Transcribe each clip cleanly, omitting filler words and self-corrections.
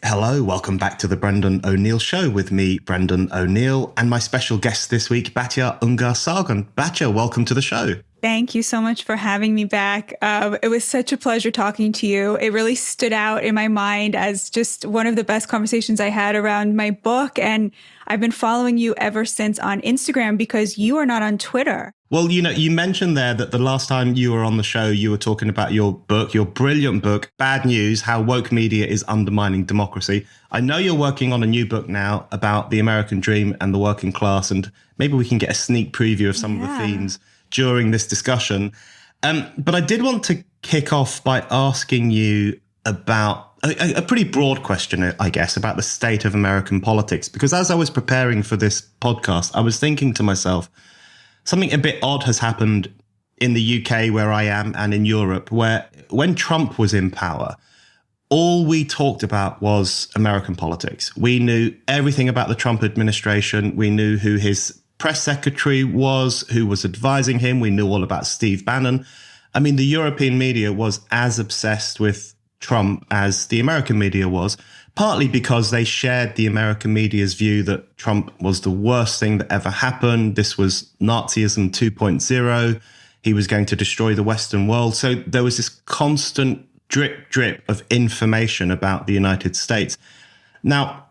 Hello, welcome back to the Brendan O'Neill Show with me, Brendan O'Neill, and my special guest this week, Batya Ungar-Sargon. Batya, welcome to the show. Thank you so much for having me back. It was such a pleasure talking to you. It really stood out in my mind as just one of the best conversations I had around my book. And I've been following you ever since on Instagram because you are not on Twitter. Well, you mentioned there that the last time you were on the show, you were talking about your book, your brilliant book, Bad News, How Woke Media is Undermining Democracy. I know you're working on a new book now about the American dream and the working class, and maybe we can get a sneak preview of some of the themes during this discussion. But I did want to kick off by asking you about a pretty broad question, I guess, about the state of American politics, because as I was preparing for this podcast, I was thinking to myself, something a bit odd has happened in the UK where I am and in Europe, where when Trump was in power, all we talked about was American politics. We knew everything about the Trump administration. We knew who his press secretary was, who was advising him. We knew all about Steve Bannon. I mean, the European media was as obsessed with Trump as the American media was, partly because they shared the American media's view that Trump was the worst thing that ever happened. This was Nazism 2.0. He was going to destroy the Western world. So there was this constant drip of information about the United States. Now,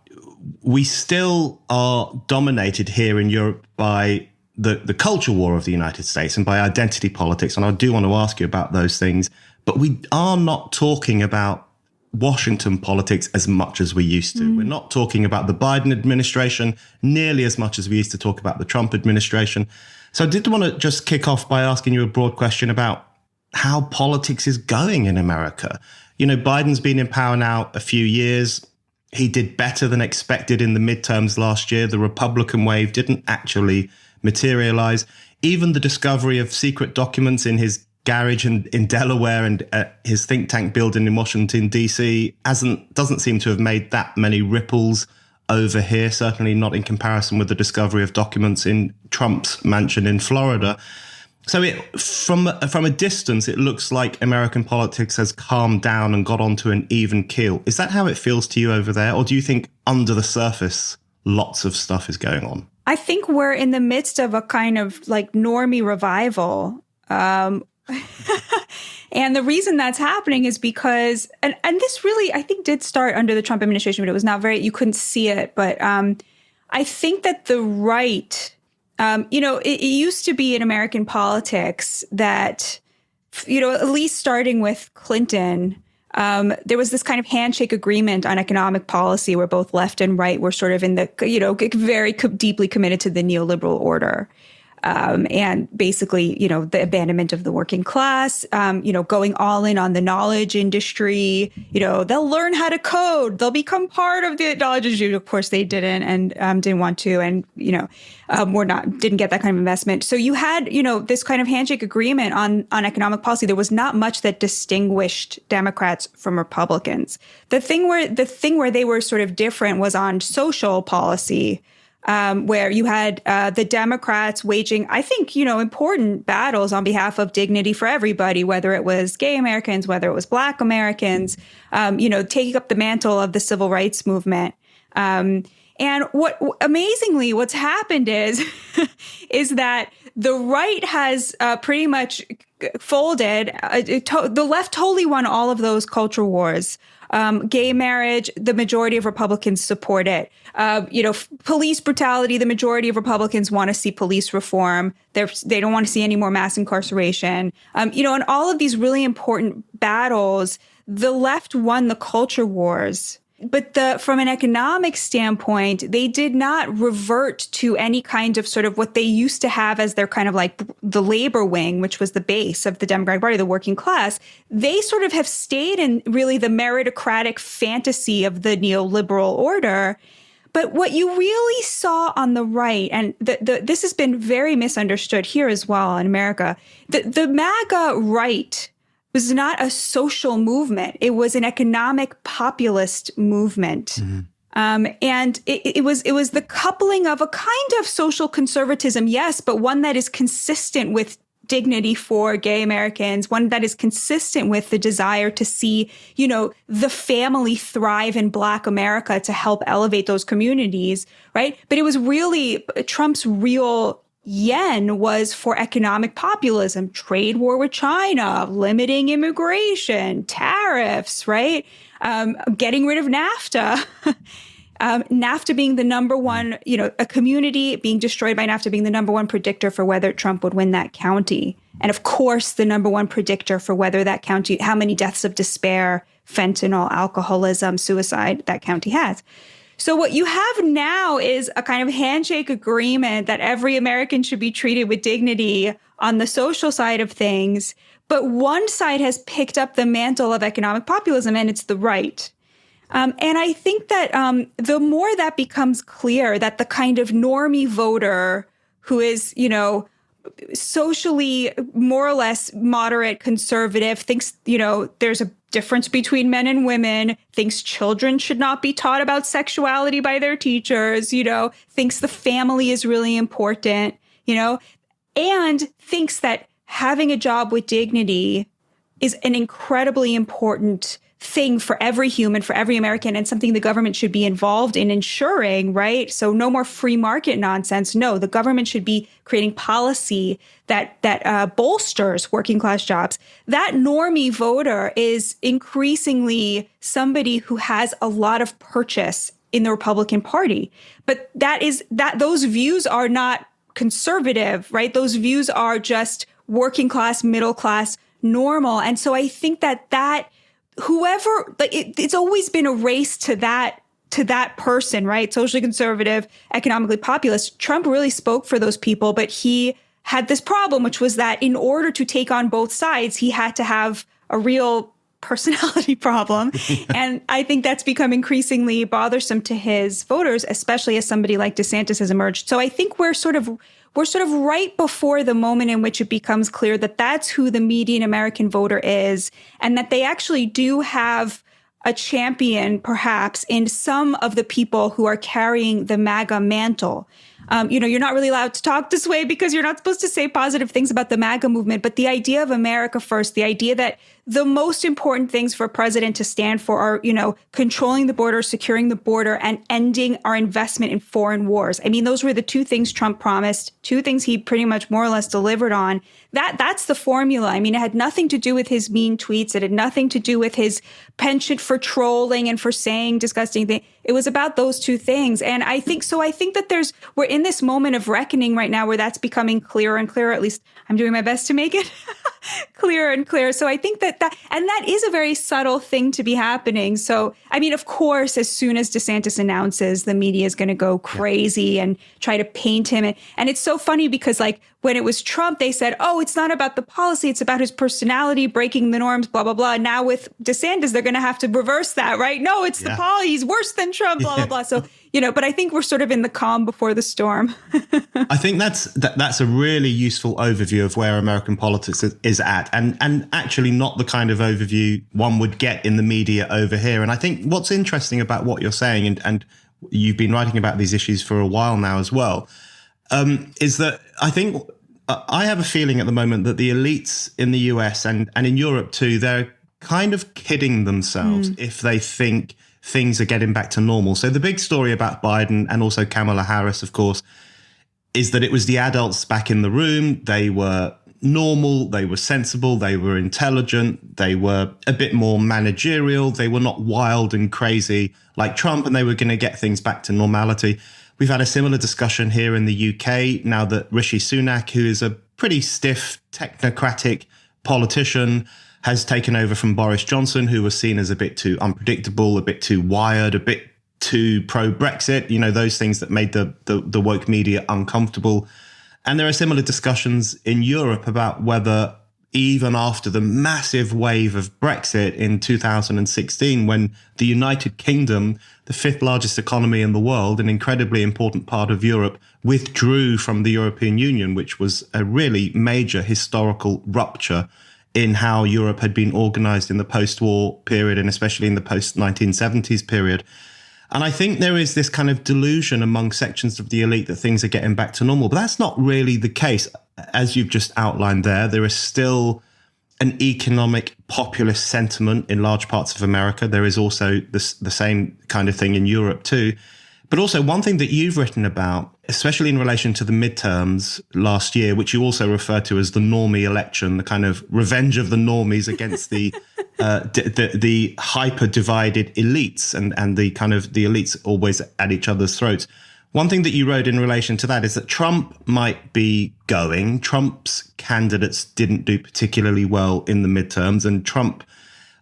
we still are dominated here in Europe by the culture war of the United States and by identity politics. And I do want to ask you about those things. But we are not talking about Washington politics as much as we used to. We're not talking about the Biden administration nearly as much as we used to talk about the Trump administration. So I did want to just kick off by asking you a broad question about how politics is going in America. You know, Biden's been in power now a few years. He did better than expected in the midterms last year. The Republican wave didn't actually materialize. Even the discovery of secret documents in his garage in Delaware and his think tank building in Washington, D.C. doesn't seem to have made that many ripples over here, certainly not in comparison with the discovery of documents in Trump's mansion in Florida. So from a distance, it looks like American politics has calmed down and got onto an even keel. Is that how it feels to you over there? Or do you think under the surface, lots of stuff is going on? I think we're in the midst of a kind of like Normie revival. And the reason that's happening is because, and this really, I think, did start under the Trump administration, but it was not you couldn't see it. But I think that the right, it used to be in American politics that, at least starting with Clinton, there was this kind of handshake agreement on economic policy where both left and right were sort of in the, very deeply committed to the neoliberal order. And basically, the abandonment of the working class, going all in on the knowledge industry, they'll learn how to code, they'll become part of the knowledge industry. Of course, they didn't and didn't want to. And, didn't get that kind of investment. So you had, this kind of handshake agreement on economic policy. There was not much that distinguished Democrats from Republicans. The thing where they were sort of different was on social policy. Where you had the Democrats waging, I think, important battles on behalf of dignity for everybody, whether it was gay Americans, whether it was Black Americans, taking up the mantle of the civil rights movement. And amazingly, what's happened is that the right has pretty much folded. The left totally won all of those culture wars. Gay marriage, the majority of Republicans support it. Police brutality, the majority of Republicans want to see police reform. They don't want to see any more mass incarceration. And all of these really important battles, the left won the culture wars. But from an economic standpoint, they did not revert to any kind of sort of what they used to have as their kind of like the labor wing, which was the base of the Democratic Party, the working class. They sort of have stayed in really the meritocratic fantasy of the neoliberal order. But what you really saw on the right, and this has been very misunderstood here as well in America, the MAGA right was not a social movement. It was an economic populist movement. Mm-hmm. And it was the coupling of a kind of social conservatism, yes, but one that is consistent with dignity for gay Americans, one that is consistent with the desire to see, the family thrive in Black America to help elevate those communities, right? But it was really Trump's real yen was for economic populism, trade war with China, limiting immigration, tariffs, right? Getting rid of NAFTA. NAFTA being the number one, a community being destroyed by NAFTA being the number one predictor for whether Trump would win that county. And of course, the number one predictor for whether that county, how many deaths of despair, fentanyl, alcoholism, suicide that county has. So what you have now is a kind of handshake agreement that every American should be treated with dignity on the social side of things. But one side has picked up the mantle of economic populism, and it's the right. And I think that the more that becomes clear that the kind of normie voter who is, socially more or less moderate conservative, thinks, there's a difference between men and women, thinks children should not be taught about sexuality by their teachers, thinks the family is really important, and thinks that having a job with dignity is an incredibly important thing for every human, for every American, and something the government should be involved in ensuring, right? So no more free market nonsense. No, the government should be creating policy that bolsters working class jobs. That normie voter is increasingly somebody who has a lot of purchase in the Republican Party. But those views are not conservative, right? Those views are just working class, middle class, normal. And so I think that whoever, it's always been a race to that person, right? Socially conservative, economically populist. Trump really spoke for those people, but he had this problem, which was that in order to take on both sides, he had to have a real personality problem. And I think that's become increasingly bothersome to his voters, especially as somebody like DeSantis has emerged. So I think we're sort of right before the moment in which it becomes clear that that's who the median American voter is, and that they actually do have a champion, perhaps, in some of the people who are carrying the MAGA mantle. You're not really allowed to talk this way because you're not supposed to say positive things about the MAGA movement. But the idea of America first, the idea that the most important things for a president to stand for are, controlling the border, securing the border, and ending our investment in foreign wars. I mean, those were the two things Trump promised, two things he pretty much more or less delivered on. That's the formula. I mean, it had nothing to do with his mean tweets. It had nothing to do with his penchant for trolling and for saying disgusting things. It was about those two things. And I think that we're in this moment of reckoning right now where that's becoming clearer and clearer. At least I'm doing my best to make it clearer and clearer. So I think that is a very subtle thing to be happening. So, I mean, of course, as soon as DeSantis announces, the media is going to go crazy and try to paint him. And it's so funny because, like, when it was Trump, they said, oh, it's not about the policy. It's about his personality, breaking the norms, blah, blah, blah. Now with DeSantis, they're going to have to reverse that, right? No, it's the policy. He's worse than Trump, blah, blah, blah. So, but I think we're sort of in the calm before the storm. I think that's a really useful overview of where American politics is at, and actually not the kind of overview one would get in the media over here. And I think what's interesting about what you're saying, and you've been writing about these issues for a while now as well, is that I think I have a feeling at the moment that the elites in the US and in Europe too, they're kind of kidding themselves if they think things are getting back to normal. So the big story about Biden and also Kamala Harris, of course, is that it was the adults back in the room. They were normal, they were sensible, they were intelligent, they were a bit more managerial, they were not wild and crazy like Trump, and they were going to get things back to normality. We've had a similar discussion here in the UK now that Rishi Sunak, who is a pretty stiff, technocratic politician, has taken over from Boris Johnson, who was seen as a bit too unpredictable, a bit too wired, a bit too pro-Brexit, those things that made the woke media uncomfortable. And there are similar discussions in Europe about whether even after the massive wave of Brexit in 2016, when the United Kingdom, the fifth largest economy in the world, an incredibly important part of Europe, withdrew from the European Union, which was a really major historical rupture in how Europe had been organized in the post-war period and especially in the post-1970s period. And I think there is this kind of delusion among sections of the elite that things are getting back to normal. But that's not really the case. As you've just outlined there is still an economic populist sentiment in large parts of America. There is also the same kind of thing in Europe too. But also one thing that you've written about, especially in relation to the midterms last year, which you also refer to as the Normie election, the kind of revenge of the normies against the hyper divided elites and the kind of the elites always at each other's throats. One thing that you wrote in relation to that is that Trump might be going. Trump's candidates didn't do particularly well in the midterms, and Trump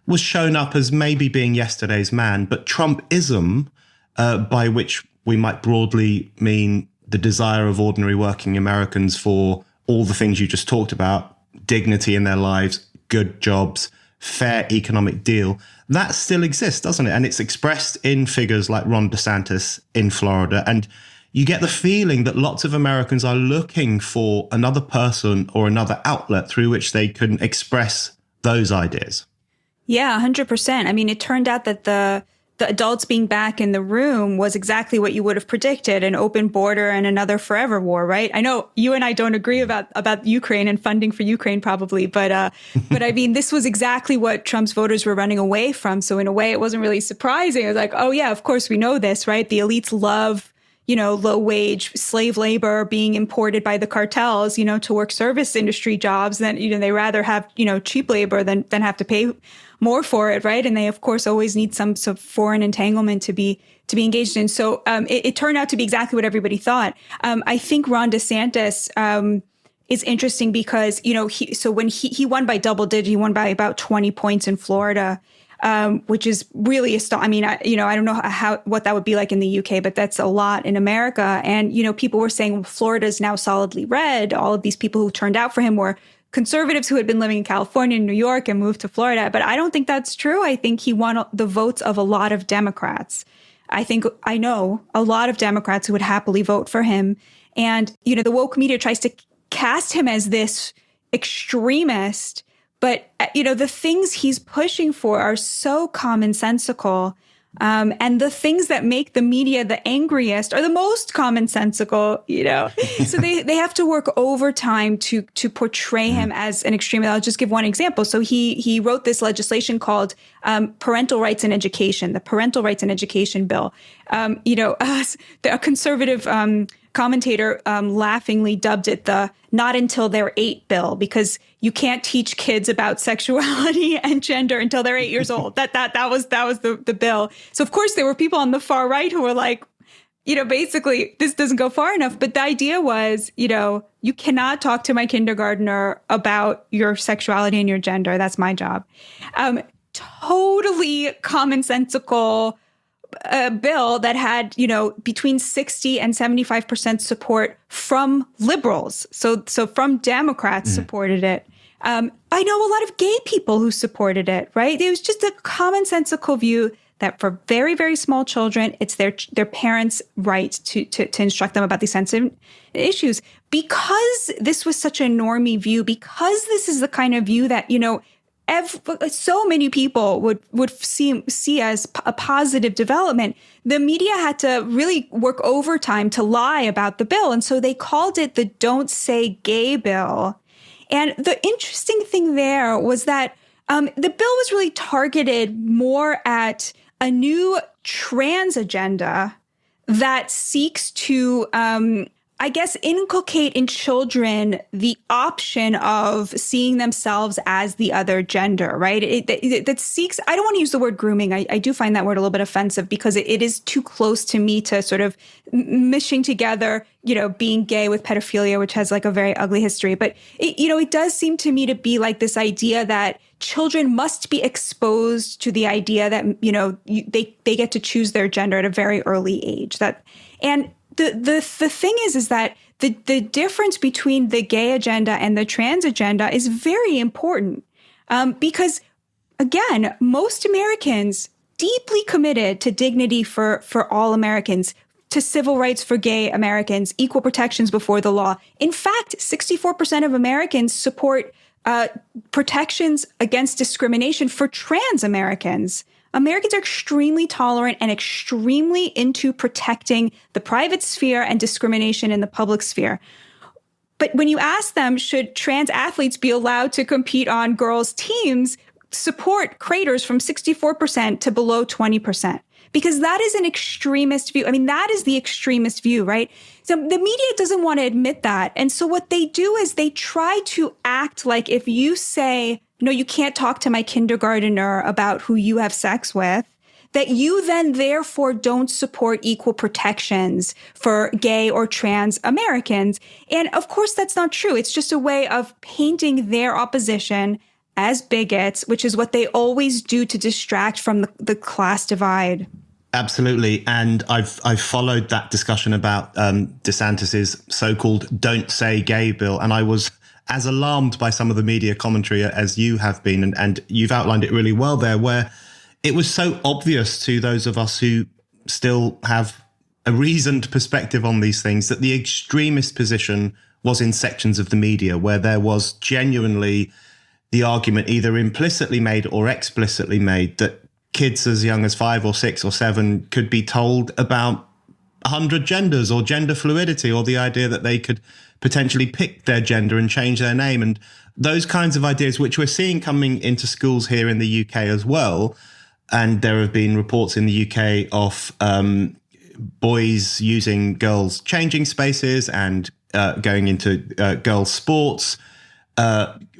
was shown up as maybe being yesterday's man. But Trumpism, by which we might broadly mean the desire of ordinary working Americans for all the things you just talked about, dignity in their lives, good jobs, fair economic deal, that still exists, doesn't it? And it's expressed in figures like Ron DeSantis in Florida. And you get the feeling that lots of Americans are looking for another person or another outlet through which they can express those ideas. Yeah, 100%. I mean, it turned out that the adults being back in the room was exactly what you would have predicted, an open border and another forever war, right? I know you and I don't agree about Ukraine and funding for Ukraine probably, but I mean, this was exactly what Trump's voters were running away from. So in a way, it wasn't really surprising. It was like, oh yeah, of course we know this, right? The elites love, low wage slave labor being imported by the cartels, to work service industry jobs. Then, they rather have, cheap labor than have to pay more for it, right? And they, of course, always need some sort of foreign entanglement to be engaged in. So it turned out to be exactly what everybody thought. I think Ron DeSantis is interesting because, when he won by double digit, he won by about 20 points in Florida, which is really astonishing. I mean, I don't know what that would be like in the UK, but that's a lot in America. And, people were saying, well, Florida is now solidly red. All of these people who turned out for him were conservatives who had been living in California and New York and moved to Florida. But I don't think that's true. I think he won the votes of a lot of Democrats. I know a lot of Democrats who would happily vote for him. And, the woke media tries to cast him as this extremist. But, the things he's pushing for are so commonsensical. And the things that make the media the angriest are the most commonsensical, So they have to work overtime to portray him as an extremist. I'll just give one example. So he wrote this legislation called Parental Rights in Education, the Parental Rights in Education Bill. A conservative commentator laughingly dubbed it the "not until they're 8" bill, because you can't teach kids about sexuality and gender until they're 8 years old. That was the bill. So of course there were people on the far right who were like, basically this doesn't go far enough. But the idea was, you cannot talk to my kindergartner about your sexuality and your gender. That's my job. Totally commonsensical bill that had, between 60 and 75% support from liberals. So from Democrats supported it. I know a lot of gay people who supported it, right? It was just a commonsensical view that for very, very small children, it's their parents' right to instruct them about these sensitive issues. Because this was such a normie view, because this is the kind of view that, so many people would see as a positive development, the media had to really work overtime to lie about the bill. And so they called it the Don't Say Gay bill. And the interesting thing there was that the bill was really targeted more at a new trans agenda that seeks to inculcate in children the option of seeing themselves as the other gender, right? That seeks, I don't want to use the word grooming. I do find that word a little bit offensive because it is too close to me to sort of mishing together, being gay with pedophilia, which has like a very ugly history. But, it does seem to me to be like this idea that children must be exposed to the idea that, they get to choose their gender at a very early age. The thing is that the difference between the gay agenda and the trans agenda is very important because, again, most Americans deeply committed to dignity for all Americans, to civil rights for gay Americans, equal protections before the law. In fact, 64% of Americans support protections against discrimination for trans Americans. Americans are extremely tolerant and extremely into protecting the private sphere and discrimination in the public sphere. But when you ask them, should trans athletes be allowed to compete on girls' teams, support craters from 64% to below 20%. Because that is an extremist view. I mean, that is the extremist view, right? So the media doesn't want to admit that. And so what they do is they try to act like if you say, no, you can't talk to my kindergartner about who you have sex with, that you then therefore don't support equal protections for gay or trans Americans. And of course, that's not true. It's just a way of painting their opposition as bigots, which is what they always do to distract from the class divide. Absolutely. And I've followed that discussion about DeSantis's so-called Don't Say Gay bill. And I was as alarmed by some of the media commentary as you have been. And you've outlined it really well there, where it was so obvious to those of us who still have a reasoned perspective on these things that the extremist position was in sections of the media where there was genuinely the argument either implicitly made or explicitly made that kids as young as 5 or 6 or 7 could be told about 100 genders or gender fluidity, or the idea that they could potentially pick their gender and change their name. And those kinds of ideas, which we're seeing coming into schools here in the UK as well. And there have been reports in the UK of boys using girls' changing spaces and going into girls' sports.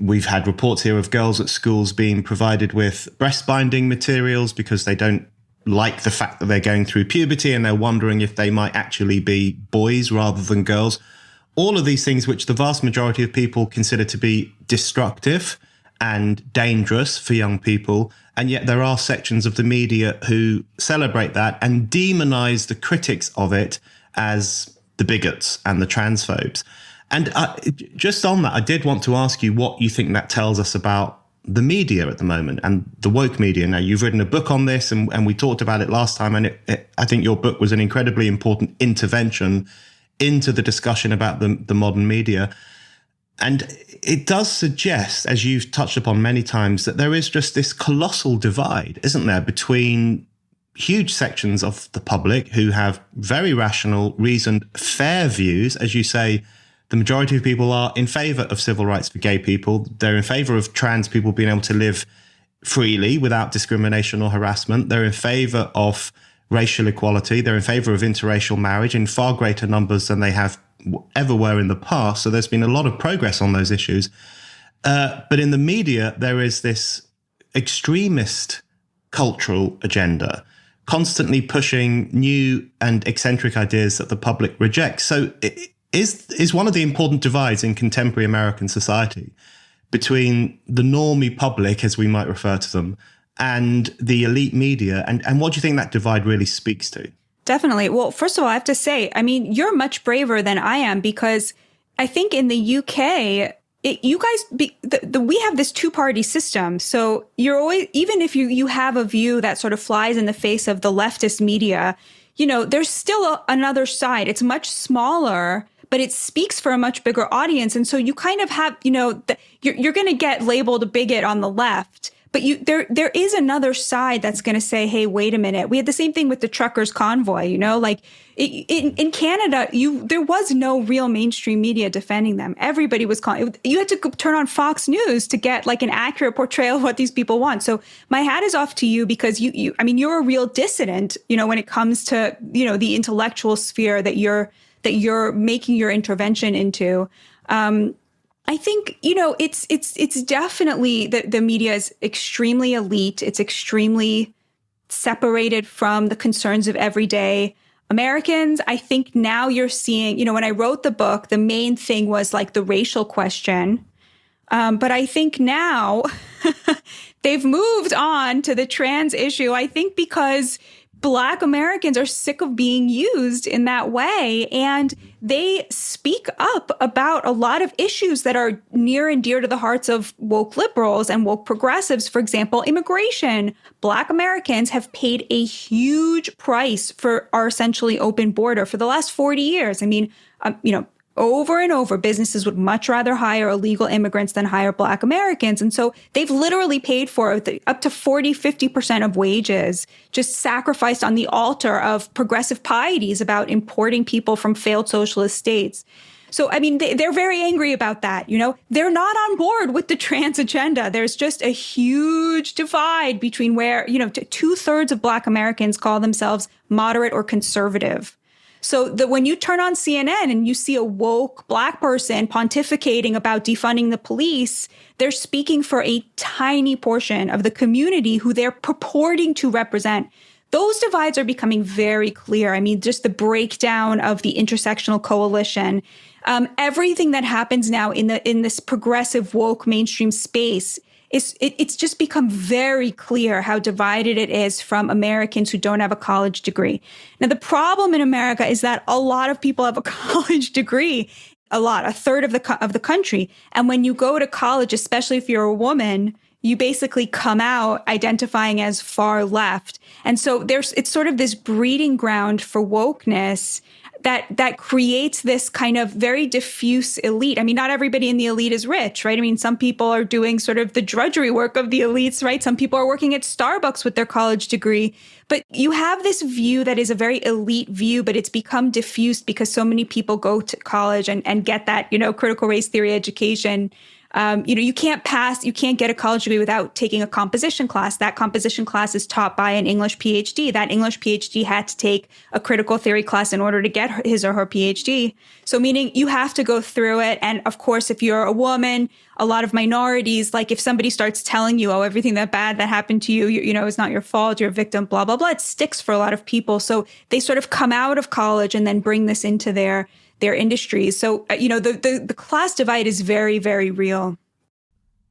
We've had reports here of girls at schools being provided with breast binding materials because they don't like the fact that they're going through puberty and they're wondering if they might actually be boys rather than girls. All of these things which the vast majority of people consider to be destructive and dangerous for young people. And yet there are sections of the media who celebrate that and demonize the critics of it as the bigots and the transphobes. And just on that, I did want to ask you what you think that tells us about the media at the moment and the woke media. Now, you've written a book on this and we talked about it last time. And I think your book was an incredibly important intervention into the discussion about the modern media. And it does suggest, as you've touched upon many times, that there is just this colossal divide, isn't there, between huge sections of the public who have very rational, reasoned, fair views. As you say, the majority of people are in favor of civil rights for gay people. They're in favor of trans people being able to live freely without discrimination or harassment. They're in favor of racial equality. They're in favor of interracial marriage in far greater numbers than they have ever were in the past. So there's been a lot of progress on those issues. But in the media, there is this extremist cultural agenda, constantly pushing new and eccentric ideas that the public rejects. So is one of the important divides in contemporary American society between the normie public, as we might refer to them, and the elite media. And what do you think that divide really speaks to? Definitely. Well, first of all, I have to say, I mean, you're much braver than I am, because I think in the UK, you guys, we have this two-party system. So you're always, even if you have a view that sort of flies in the face of the leftist media, you know, there's still another side. It's much smaller, but it speaks for a much bigger audience. And so you kind of have, you know, you're going to get labeled a bigot on the left. But there is another side that's going to say, hey, wait a minute. We had the same thing with the truckers' convoy, you know, like in Canada, there was no real mainstream media defending them. Everybody was calling. You had to turn on Fox News to get like an accurate portrayal of what these people want. So my hat is off to you, because I mean, you're a real dissident, you know, when it comes to, you know, the intellectual sphere that you're making your intervention into. I think, you know, it's definitely the media is extremely elite. It's extremely separated from the concerns of everyday Americans. I think now you're seeing, you know, when I wrote the book, the main thing was like the racial question. But I think now they've moved on to the trans issue, I think because Black Americans are sick of being used in that way, and they speak up about a lot of issues that are near and dear to the hearts of woke liberals and woke progressives. For example, immigration. Black Americans have paid a huge price for our essentially open border for the last 40 years. I mean, you know, over and over, businesses would much rather hire illegal immigrants than hire Black Americans. And so they've literally paid for up to 40-50% of wages, just sacrificed on the altar of progressive pieties about importing people from failed socialist states. So, I mean, they're very angry about that. They're not on board with the trans agenda. There's just a huge divide between where, 2/3 of Black Americans call themselves moderate or conservative. So when you turn on CNN and you see a woke Black person pontificating about defunding the police, they're speaking for a tiny portion of the community who they're purporting to represent. Those divides are becoming very clear. I mean, just the breakdown of the intersectional coalition, everything that happens now in this progressive woke mainstream space. It's just become very clear how divided it is from Americans who don't have a college degree. Now, the problem in America is that a lot of people have a college degree, a third of the country. And when you go to college, especially if you're a woman, you basically come out identifying as far left. And so it's sort of this breeding ground for wokeness that creates this kind of very diffuse elite. I mean, not everybody in the elite is rich, right? I mean, some people are doing sort of the drudgery work of the elites, right? Some people are working at Starbucks with their college degree. But you have this view that is a very elite view, but it's become diffused because so many people go to college and get that, critical race theory education. You can't get a college degree without taking a composition class. That composition class is taught by an English PhD. That English PhD had to take a critical theory class in order to get his or her PhD. So meaning you have to go through it. And of course, if you're a woman, a lot of minorities, like if somebody starts telling you, everything that bad that happened to you, is not your fault, you're a victim, blah, blah, blah, it sticks for a lot of people. So they sort of come out of college and then bring this into their industries. So, the class divide is very, very real.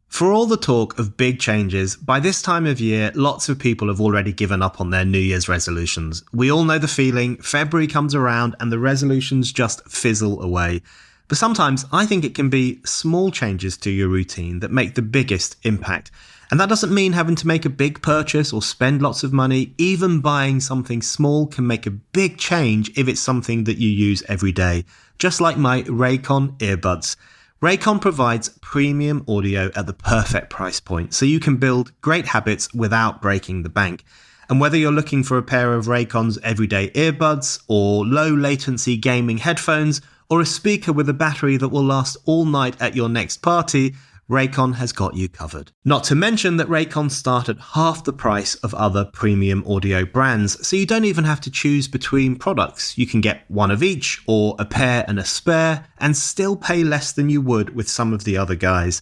For all the talk of big changes, by this time of year, lots of people have already given up on their New Year's resolutions. We all know the feeling. February comes around and the resolutions just fizzle away. But sometimes I think it can be small changes to your routine that make the biggest impact. And that doesn't mean having to make a big purchase or spend lots of money. Even buying something small can make a big change if it's something that you use every day. Just like my Raycon earbuds. Raycon provides premium audio at the perfect price point, so you can build great habits without breaking the bank. And whether you're looking for a pair of Raycon's everyday earbuds, or low latency gaming headphones, or a speaker with a battery that will last all night at your next party, Raycon has got you covered. Not to mention that Raycon start at half the price of other premium audio brands, so you don't even have to choose between products. You can get one of each, or a pair and a spare, and still pay less than you would with some of the other guys.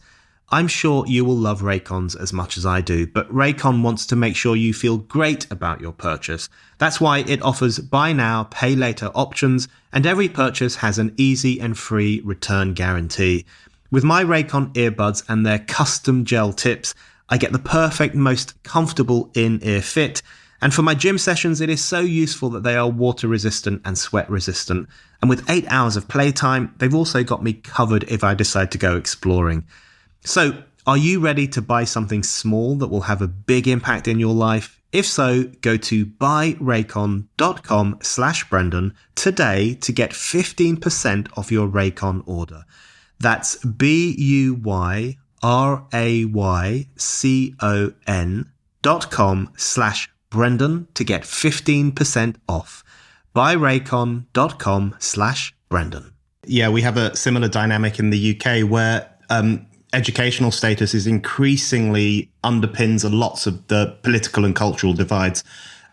I'm sure you will love Raycons as much as I do, but Raycon wants to make sure you feel great about your purchase. That's why it offers buy now, pay later options, and every purchase has an easy and free return guarantee. With my Raycon earbuds and their custom gel tips, I get the perfect, most comfortable in-ear fit. And for my gym sessions, it is so useful that they are water resistant and sweat resistant. And with 8 hours of playtime, they've also got me covered if I decide to go exploring. So, are you ready to buy something small that will have a big impact in your life? If so, go to buyraycon.com/Brendan today to get 15% off your Raycon order. That's buyraycon.com/Brendan to get 15% off. buyraycon.com/Brendan. Yeah, we have a similar dynamic in the UK where educational status is increasingly underpins lots of the political and cultural divides.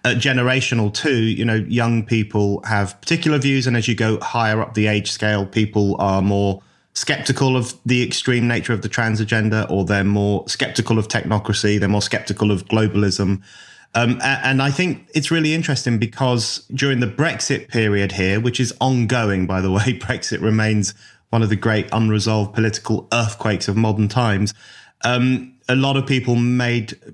Generational too, young people have particular views, and as you go higher up the age scale, people are more skeptical of the extreme nature of the trans agenda, or they're more skeptical of technocracy, they're more skeptical of globalism. And I think it's really interesting because during the Brexit period here, which is ongoing, by the way, Brexit remains one of the great unresolved political earthquakes of modern times. A lot of people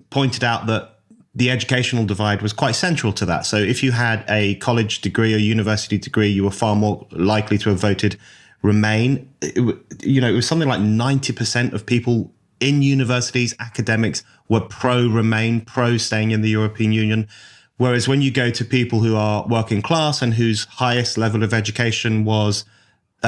pointed out that the educational divide was quite central to that. So if you had a college degree or university degree, you were far more likely to have voted Remain. It was something like 90% of people in universities, academics, were pro-Remain, pro-staying in the European Union. Whereas when you go to people who are working class and whose highest level of education was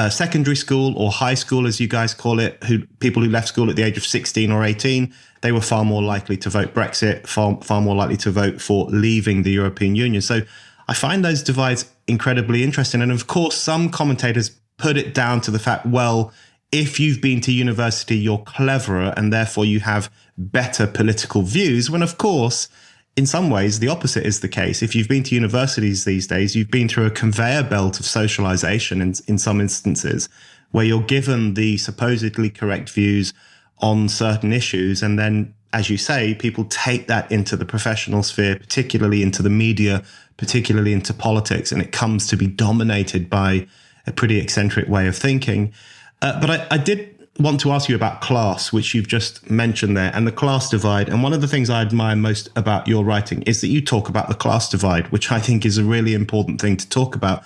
secondary school or high school, as you guys call it, people who left school at the age of 16 or 18, they were far more likely to vote Brexit, far more likely to vote for leaving the European Union. So I find those divides incredibly interesting. And of course, some commentators put it down to the fact, well, if you've been to university, you're cleverer and therefore you have better political views, when of course, in some ways, the opposite is the case. If you've been to universities these days, you've been through a conveyor belt of socialization in some instances, where you're given the supposedly correct views on certain issues. And then, as you say, people take that into the professional sphere, particularly into the media, particularly into politics, and it comes to be dominated by a pretty eccentric way of thinking. But I did want to ask you about class, which you've just mentioned there, and the class divide. And one of the things I admire most about your writing is that you talk about the class divide, which I think is a really important thing to talk about.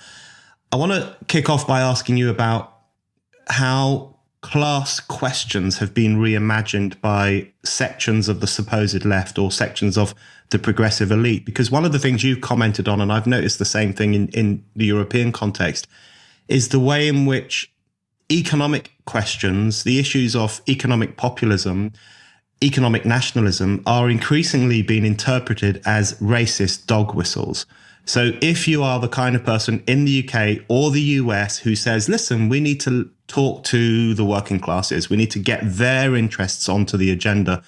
I want to kick off by asking you about how class questions have been reimagined by sections of the supposed left or sections of the progressive elite. Because one of the things you've commented on, and I've noticed the same thing in the European context, is the way in which economic questions, the issues of economic populism, economic nationalism, are increasingly being interpreted as racist dog whistles. So if you are the kind of person in the UK or the US who says, listen, we need to talk to the working classes, we need to get their interests onto the agenda,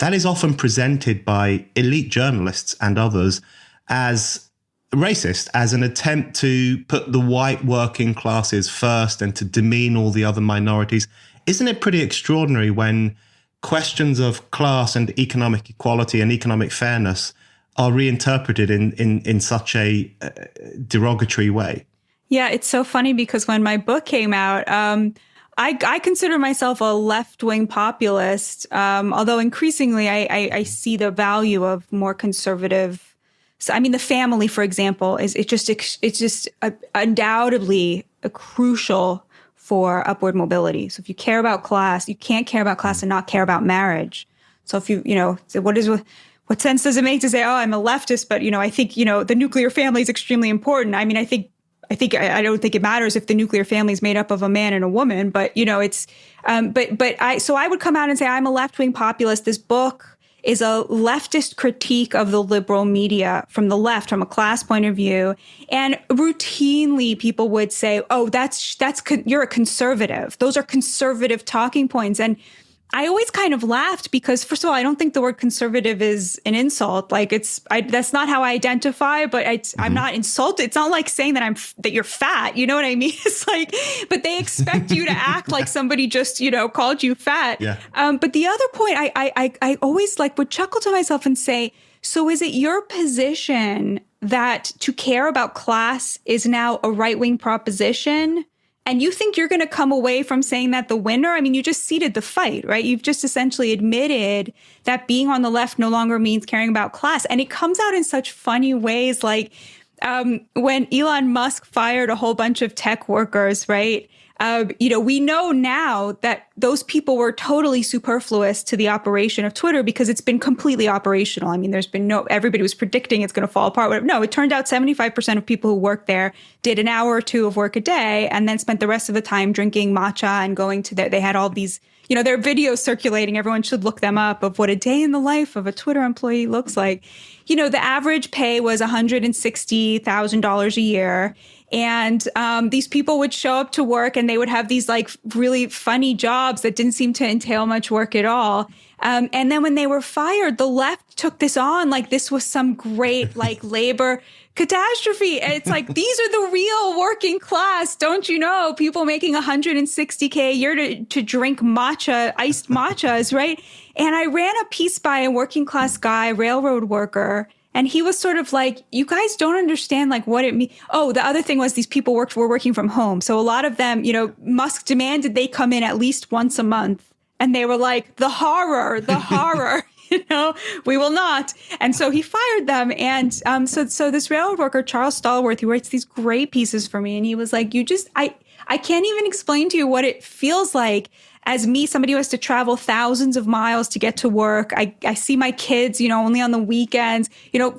that is often presented by elite journalists and others as racist, as an attempt to put the white working classes first and to demean all the other minorities. Isn't it pretty extraordinary when questions of class and economic equality and economic fairness are reinterpreted in such a derogatory way? Yeah, it's so funny because when my book came out, I consider myself a left-wing populist, although increasingly I see the value of more conservative. So, I mean, the family, for example, it's just undoubtedly crucial for upward mobility. So if you care about class, you can't care about class and not care about marriage. So if so what sense does it make to say, oh, I'm a leftist, but, I think, the nuclear family is extremely important. I mean, I don't think it matters if the nuclear family is made up of a man and a woman, but, I would come out and say, I'm a left-wing populist. This book is a leftist critique of the liberal media from the left, from a class point of view. And routinely people would say, oh, you're a conservative. Those are conservative talking points. And I always kind of laughed because, first of all, I don't think the word conservative is an insult. Like that's not how I identify, but I'm not insulted. It's not like saying that you're fat. You know what I mean? It's like, but they expect you to act like somebody just, called you fat. Yeah. But the other point, I always would chuckle to myself and say, so is it your position that to care about class is now a right-wing proposition? And you think you're going to come away from saying that the winner? I mean, you just ceded the fight, right? You've just essentially admitted that being on the left no longer means caring about class. And it comes out in such funny ways, like when Elon Musk fired a whole bunch of tech workers, right? We know now that those people were totally superfluous to the operation of Twitter because it's been completely operational. I mean, everybody was predicting it's going to fall apart. No, it turned out 75% of people who worked there did an hour or two of work a day and then spent the rest of the time drinking matcha and going to they had all these, there are videos circulating. Everyone should look them up of what a day in the life of a Twitter employee looks like. The average pay was $160,000 a year. And these people would show up to work and they would have these really funny jobs that didn't seem to entail much work at all. And then when they were fired, the left took this on like this was some great labor catastrophe. And it's like, these are the real working class. Don't you know? People making $160K a year to drink matcha, iced matchas, right? And I ran a piece by a working class guy, railroad worker. And he was sort of like, you guys don't understand what it means. Oh, the other thing was these people were working from home. So a lot of them, Musk demanded they come in at least once a month. And they were like, the horror. We will not. And so he fired them. And so this railroad worker, Charles Stallworth, he writes these great pieces for me. And he was like, I can't even explain to you what it feels like as me, somebody who has to travel thousands of miles to get to work. I see my kids, only on the weekends,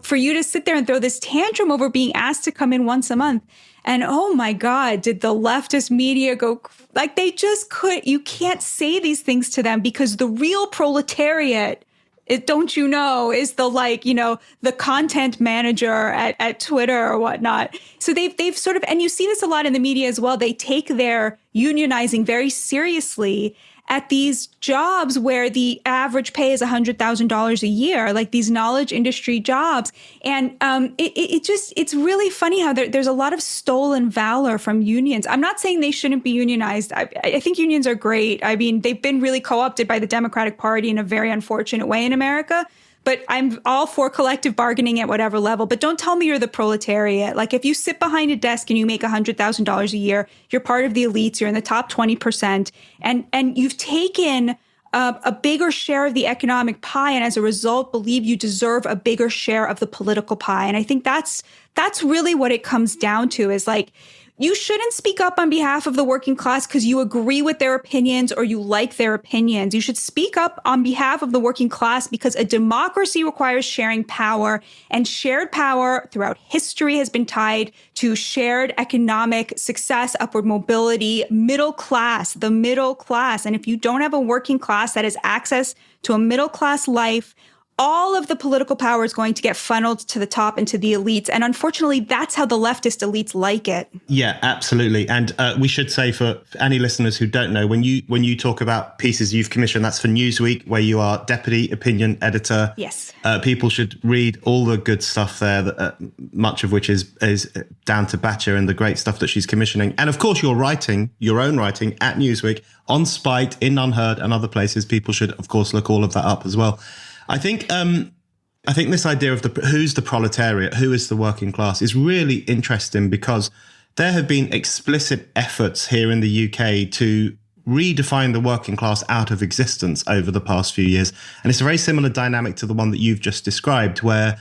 for you to sit there and throw this tantrum over being asked to come in once a month. And oh my God, did the leftist media go, like they just you can't say these things to them because the real proletariat, don't you know, is the content manager at Twitter or whatnot. So they've sort of, and you see this a lot in the media as well, they take their unionizing very seriously at these jobs where the average pay is $100,000 a year, like these knowledge industry jobs. And it's really funny how there's a lot of stolen valor from unions. I'm not saying they shouldn't be unionized. I think unions are great. I mean, they've been really co-opted by the Democratic Party in a very unfortunate way in America. But I'm all for collective bargaining at whatever level. But don't tell me you're the proletariat. Like if you sit behind a desk and you make $100,000 a year, you're part of the elites. You're in the top 20%, and you've taken a bigger share of the economic pie, and as a result, believe you deserve a bigger share of the political pie. And I think that's really what it comes down to. Is like, you shouldn't speak up on behalf of the working class because you agree with their opinions or you like their opinions. You should speak up on behalf of the working class because a democracy requires sharing power, and shared power throughout history has been tied to shared economic success, upward mobility, middle class, the middle class. And if you don't have a working class that has access to a middle class life, all of the political power is going to get funneled to the top and to the elites. And unfortunately, that's how the leftist elites like it. Yeah, absolutely. And we should say, for any listeners who don't know, when you talk about pieces you've commissioned, that's for Newsweek, where you are deputy opinion editor. Yes. People should read all the good stuff there, much of which is down to Batya and the great stuff that she's commissioning. And of course, you're writing your own writing at Newsweek, on Spite, in Unheard, and other places. People should, of course, look all of that up as well. I think this idea of who's the proletariat, who is the working class, is really interesting because there have been explicit efforts here in the UK to redefine the working class out of existence over the past few years. And it's a very similar dynamic to the one that you've just described, where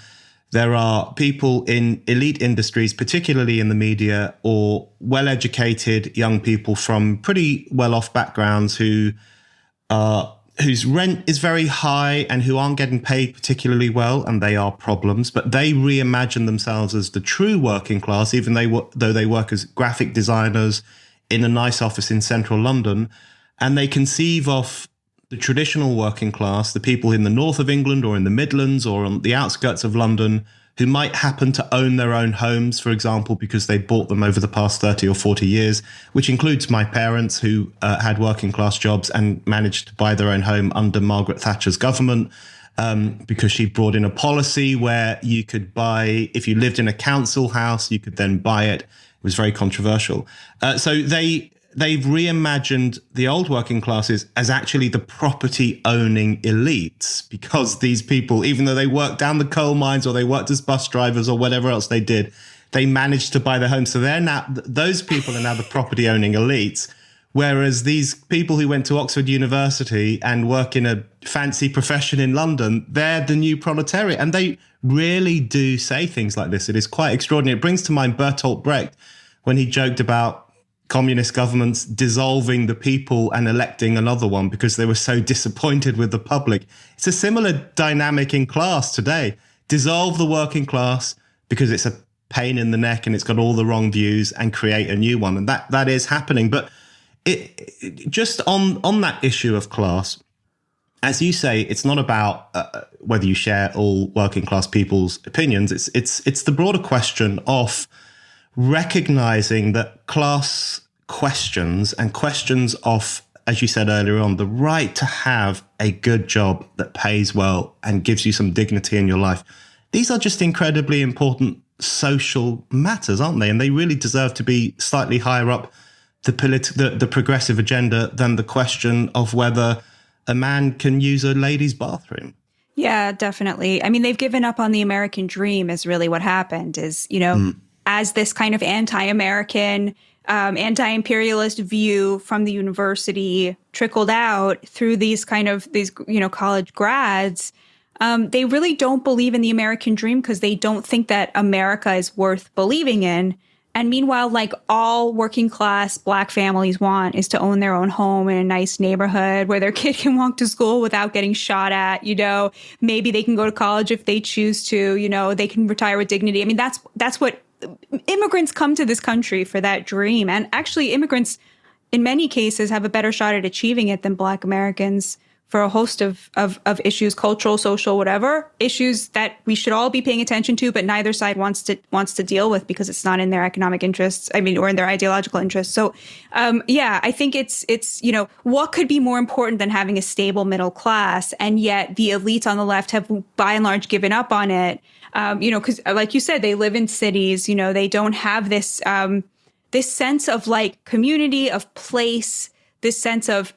there are people in elite industries, particularly in the media, or well-educated young people from pretty well-off backgrounds whose rent is very high and who aren't getting paid particularly well, and they are problems, but they reimagine themselves as the true working class, even though they work as graphic designers in a nice office in central London, and they conceive of the traditional working class, the people in the north of England or in the Midlands or on the outskirts of London, who might happen to own their own homes, for example, because they bought them over the past 30 or 40 years, which includes my parents who had working class jobs and managed to buy their own home under Margaret Thatcher's government, because she brought in a policy where you could buy, if you lived in a council house, you could then buy it. It was very controversial. So they've reimagined the old working classes as actually the property-owning elites, because these people, even though they worked down the coal mines or they worked as bus drivers or whatever else they did, they managed to buy their homes. So those people are now the property-owning elites, whereas these people who went to Oxford University and work in a fancy profession in London, they're the new proletariat. And they really do say things like this. It is quite extraordinary. It brings to mind Bertolt Brecht when he joked about communist governments dissolving the people and electing another one because they were so disappointed with the public. It's a similar dynamic in class today. Dissolve the working class because it's a pain in the neck and it's got all the wrong views, and create a new one. And that is happening. But it just on that issue of class, as you say, it's not about whether you share all working class people's opinions. It's the broader question of recognizing that class questions and questions of, as you said earlier on, the right to have a good job that pays well and gives you some dignity in your life, these are just incredibly important social matters, aren't they? And they really deserve to be slightly higher up the progressive agenda than the question of whether a man can use a ladies' bathroom. Yeah, definitely. I mean, they've given up on the American dream is really what happened is, as this kind of anti-American, anti-imperialist view from the university trickled out through these college grads, They really don't believe in the American dream because they don't think that America is worth believing in. And meanwhile, like all working class Black families want is to own their own home in a nice neighborhood where their kid can walk to school without getting shot at, maybe they can go to college if they choose to, they can retire with dignity. I mean, that's what immigrants come to this country for, that dream. And actually immigrants in many cases have a better shot at achieving it than Black Americans for a host of issues, cultural, social, whatever, issues that we should all be paying attention to, but neither side wants to deal with because it's not in their economic interests, or in their ideological interests. So, I think it's what could be more important than having a stable middle class? And yet the elites on the left have by and large given up on it, because like you said, they live in cities, they don't have this sense of like community, of place, this sense of,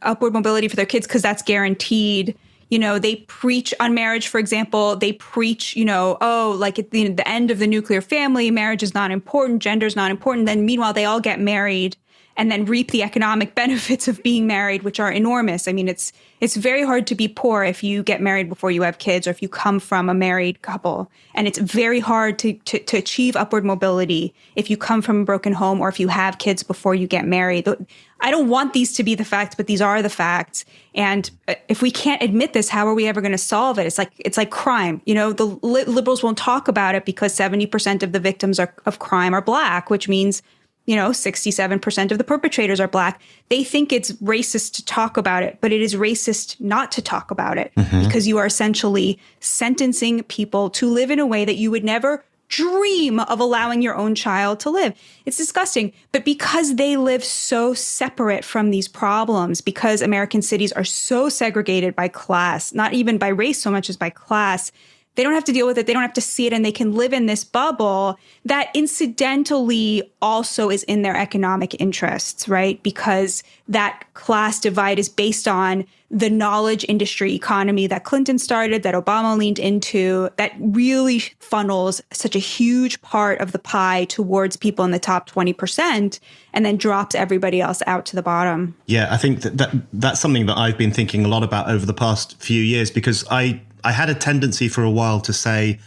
upward mobility for their kids because that's guaranteed. They preach on marriage, for example. They preach, at the end of the nuclear family, marriage is not important, gender is not important. Then meanwhile, they all get married and then reap the economic benefits of being married, which are enormous. I mean, it's very hard to be poor if you get married before you have kids or if you come from a married couple. And it's very hard to achieve upward mobility if you come from a broken home or if you have kids before you get married. I don't want these to be the facts, but these are the facts. And if we can't admit this, how are we ever going to solve it? It's like crime. The liberals won't talk about it because 70% of the victims of crime are Black, which means 67% of the perpetrators are Black. They think it's racist to talk about it, but it is racist not to talk about it because you are essentially sentencing people to live in a way that you would never dream of allowing your own child to live. It's disgusting. But because they live so separate from these problems, because American cities are so segregated by class, not even by race so much as by class, they don't have to deal with it. They don't have to see it. And they can live in this bubble that incidentally also is in their economic interests, right? Because that class divide is based on the knowledge industry economy that Clinton started, that Obama leaned into, that really funnels such a huge part of the pie towards people in the top 20% and then drops everybody else out to the bottom. Yeah, I think that's something that I've been thinking a lot about over the past few years because I had a tendency for a while to say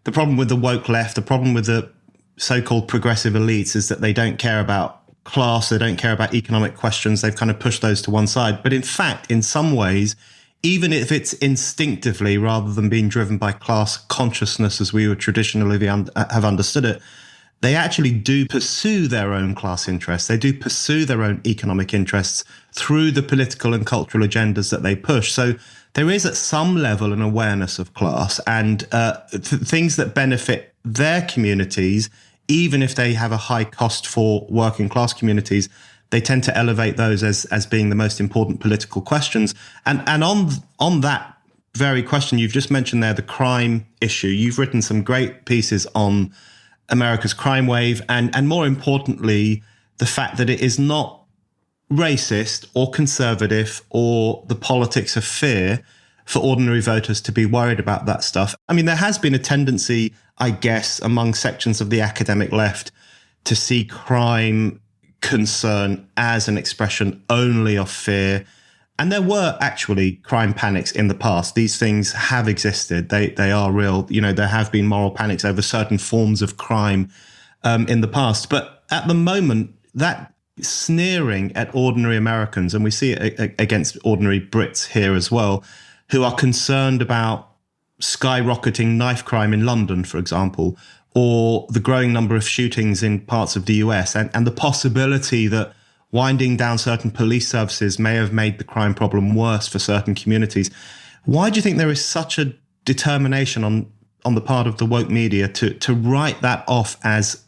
the problem with the woke left, the problem with the so-called progressive elites is that they don't care about class, they don't care about economic questions, they've kind of pushed those to one side. But in fact, in some ways, even if it's instinctively rather than being driven by class consciousness as we would traditionally have understood it, they actually do pursue their own class interests. They do pursue their own economic interests through the political and cultural agendas that they push. So there is at some level an awareness of class and things that benefit their communities, even if they have a high cost for working class communities, they tend to elevate those as being the most important political questions. And on that very question, you've just mentioned there, the crime issue. You've written some great pieces on America's crime wave and more importantly, the fact that it is not racist or conservative or the politics of fear for ordinary voters to be worried about that stuff. I mean, there has been a tendency, I guess, among sections of the academic left to see crime concern as an expression only of fear. And there were actually crime panics in the past. These things have existed. They are real. There have been moral panics over certain forms of crime in the past. But at the moment, that sneering at ordinary Americans, and we see it against ordinary Brits here as well, who are concerned about skyrocketing knife crime in London, for example, or the growing number of shootings in parts of the US, and the possibility that winding down certain police services may have made the crime problem worse for certain communities. Why do you think there is such a determination on the part of the woke media to write that off as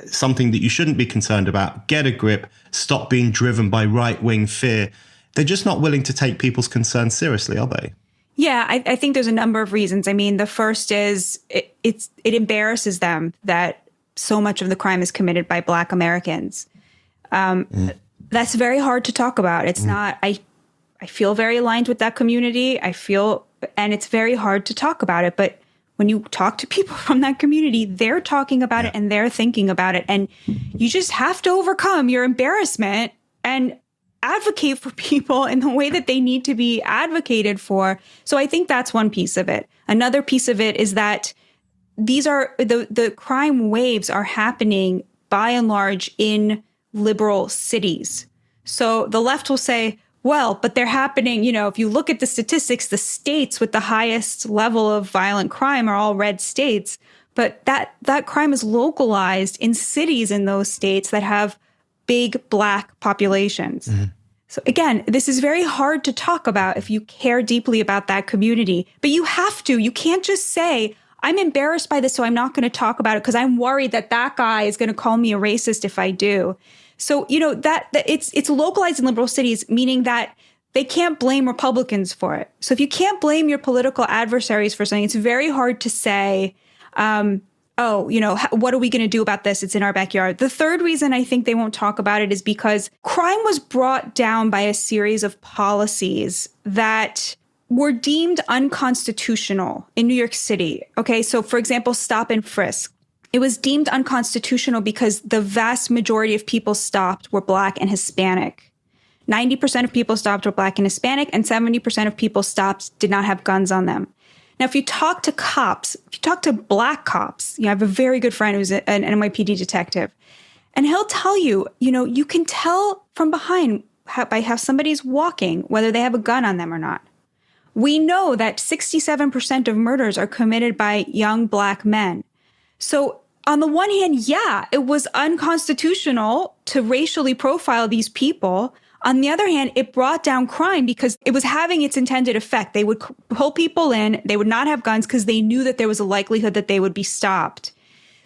something that you shouldn't be concerned about? Get a grip, stop being driven by right-wing fear. They're just not willing to take people's concerns seriously, are they? Yeah, I think there's a number of reasons. I mean, the first is it embarrasses them that so much of the crime is committed by Black Americans. That's very hard to talk about. It's not, I feel very aligned with that community. And it's very hard to talk about it. But when you talk to people from that community, they're talking about it and they're thinking about it. And you just have to overcome your embarrassment and advocate for people in the way that they need to be advocated for. So I think that's one piece of it. Another piece of it is that these are the crime waves are happening by and large in liberal cities. So the left will say, well, but they're happening, if you look at the statistics, the states with the highest level of violent crime are all red states. But that crime is localized in cities in those states that have big Black populations. Mm-hmm. So again, this is very hard to talk about if you care deeply about that community, but you have to. You can't just say, I'm embarrassed by this, so I'm not going to talk about it because I'm worried that guy is going to call me a racist if I do. So, that it's localized in liberal cities, meaning that they can't blame Republicans for it. So if you can't blame your political adversaries for something, it's very hard to say, what are we going to do about this? It's in our backyard. The third reason I think they won't talk about it is because crime was brought down by a series of policies that were deemed unconstitutional in New York City. Okay, so for example, stop and frisk. It was deemed unconstitutional because the vast majority of people stopped were Black and Hispanic. 90% of people stopped were Black and Hispanic, and 70% of people stopped did not have guns on them. Now, if you talk to cops, if you talk to Black cops, I have a very good friend who's an NYPD detective, and he'll tell you, you can tell from behind by how somebody's walking whether they have a gun on them or not. We know that 67% of murders are committed by young Black men. So on the one hand, yeah, it was unconstitutional to racially profile these people. On the other hand, it brought down crime because it was having its intended effect. They would pull people in. They would not have guns because they knew that there was a likelihood that they would be stopped.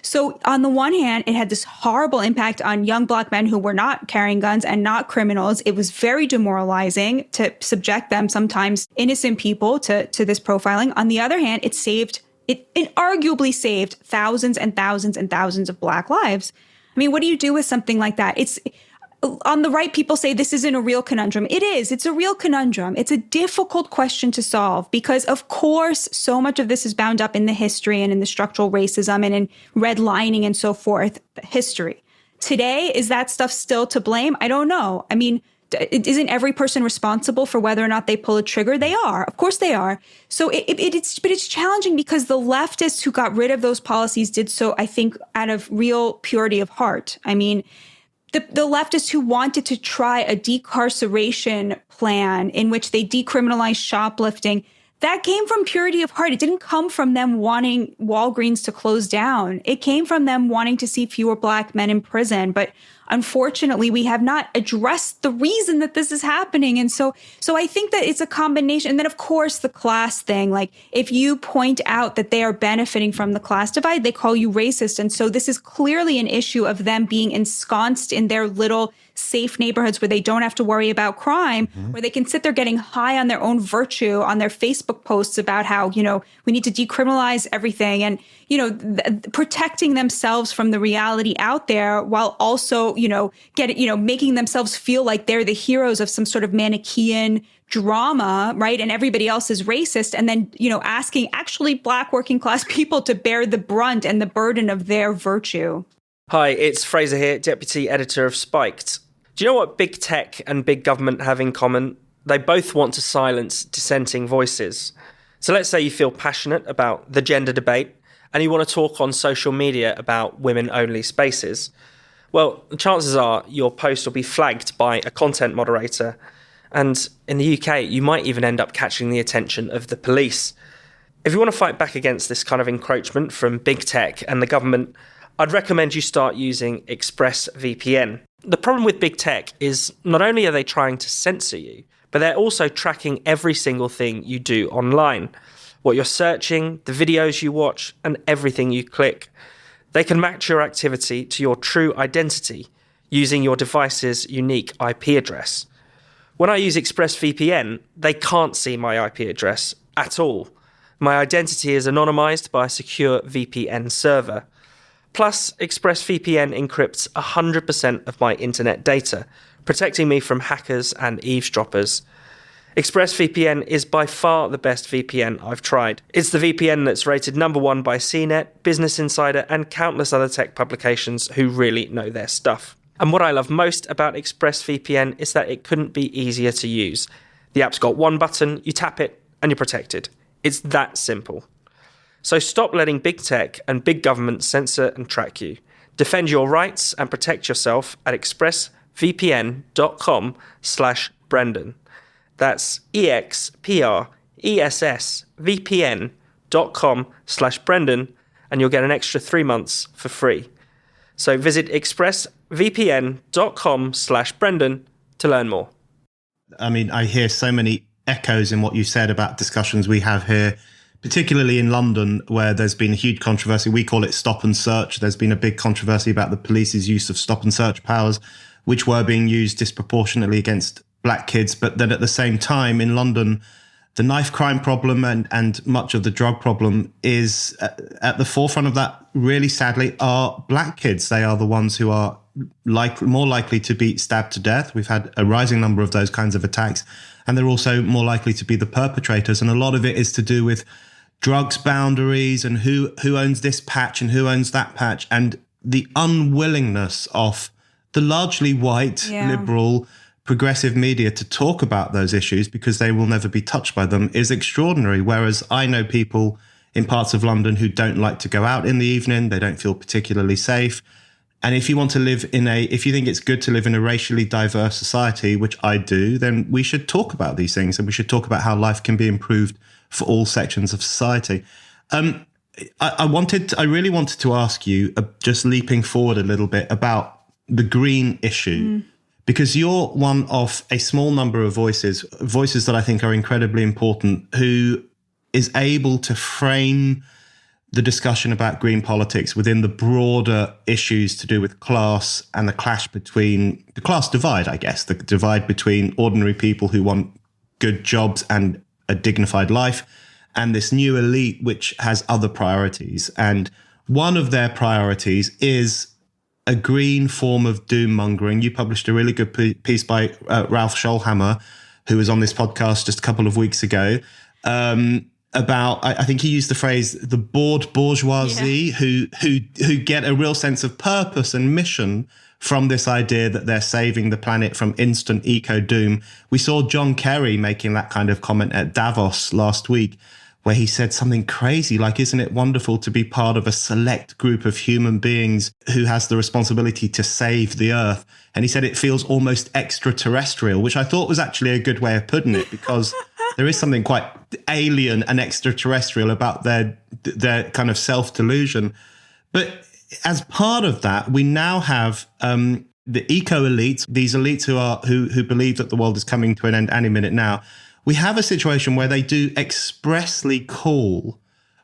So on the one hand, it had this horrible impact on young Black men who were not carrying guns and not criminals. It was very demoralizing to subject them, sometimes innocent people, to this profiling. On the other hand, it arguably saved thousands and thousands and thousands of Black lives. I mean, what do you do with something like that? It's on the right, people say this isn't a real conundrum. It is. It's a real conundrum. It's a difficult question to solve because, of course, so much of this is bound up in the history and in the structural racism and in redlining and so forth. History. Today, is that stuff still to blame? I don't know. I mean, isn't every person responsible for whether or not they pull a trigger? They are. Of course they are. So it's challenging because the leftists who got rid of those policies did so, I think, out of real purity of heart. I mean, the leftists who wanted to try a decarceration plan in which they decriminalize shoplifting, that came from purity of heart. It didn't come from them wanting Walgreens to close down. It came from them wanting to see fewer Black men in prison. But unfortunately, we have not addressed the reason that this is happening. And so I think that it's a combination. And then, of course, the class thing, like if you point out that they are benefiting from the class divide, they call you racist. And so this is clearly an issue of them being ensconced in their little safe neighborhoods where they don't have to worry about crime, where they can sit there getting high on their own virtue on their Facebook posts about how, we need to decriminalize everything and, protecting themselves from the reality out there while also, making themselves feel like they're the heroes of some sort of Manichaean drama, right? And everybody else is racist. And then, asking actually Black working class people to bear the brunt and the burden of their virtue. Hi, it's Fraser here, Deputy Editor of Spiked. Do you know what big tech and big government have in common? They both want to silence dissenting voices. So let's say you feel passionate about the gender debate and you want to talk on social media about women-only spaces. Well, the chances are your post will be flagged by a content moderator. And in the UK, you might even end up catching the attention of the police. If you want to fight back against this kind of encroachment from big tech and the government, I'd recommend you start using ExpressVPN. The problem with big tech is not only are they trying to censor you, but they're also tracking every single thing you do online. What you're searching, the videos you watch, and everything you click. They can match your activity to your true identity using your device's unique IP address. When I use ExpressVPN, they can't see my IP address at all. My identity is anonymized by a secure VPN server. Plus, ExpressVPN encrypts 100% of my internet data, protecting me from hackers and eavesdroppers. ExpressVPN is by far the best VPN I've tried. It's the VPN that's rated #1 by CNET, Business Insider, and countless other tech publications who really know their stuff. And what I love most about ExpressVPN is that it couldn't be easier to use. The app's got one button, you tap it, and you're protected. It's that simple. So stop letting big tech and big government censor and track you. Defend your rights and protect yourself at expressvpn.com/Brendan. That's expressvpn.com/Brendan, and you'll get an extra 3 months for free. So visit expressvpn.com/Brendan to learn more. I mean, I hear so many echoes in what you said about discussions we have here, particularly in London, where there's been a huge controversy. We call it stop and search. There's been a big controversy about the police's use of stop and search powers, which were being used disproportionately against black kids. But then at the same time, in London, the knife crime problem and much of the drug problem is at the forefront of that, really sadly, are black kids. They are the ones who are more likely to be stabbed to death. We've had a rising number of those kinds of attacks, and they're also more likely to be the perpetrators. And a lot of it is to do with drugs boundaries and who owns this patch and who owns that patch, and the unwillingness of the largely white, liberal, progressive media to talk about those issues because they will never be touched by them is extraordinary. Whereas I know people in parts of London who don't like to go out in the evening. They don't feel particularly safe. And if you want to live if you think it's good to live in a racially diverse society, which I do, then we should talk about these things, and we should talk about how life can be improved for all sections of society. I really wanted to ask you, just leaping forward a little bit, about the green issue, because you're one of a small number of voices that I think are incredibly important, who is able to frame the discussion about green politics within the broader issues to do with class and the clash between the class divide, I guess, the divide between ordinary people who want good jobs and a dignified life, and this new elite which has other priorities. And one of their priorities is a green form of doom mongering. You published a really good piece by Ralph Scholhammer, who was on this podcast just a couple of weeks ago, about, I think he used the phrase, the bored bourgeoisie, who get a real sense of purpose and mission from this idea that they're saving the planet from instant eco-doom. We saw John Kerry making that kind of comment at Davos last week, where he said something crazy like, isn't it wonderful to be part of a select group of human beings who has the responsibility to save the Earth? And he said it feels almost extraterrestrial, which I thought was actually a good way of putting it, because there is something quite alien and extraterrestrial about their kind of self-delusion. But as part of that, we now have the eco-elites, these elites who believe that the world is coming to an end any minute now. We have a situation where they do expressly call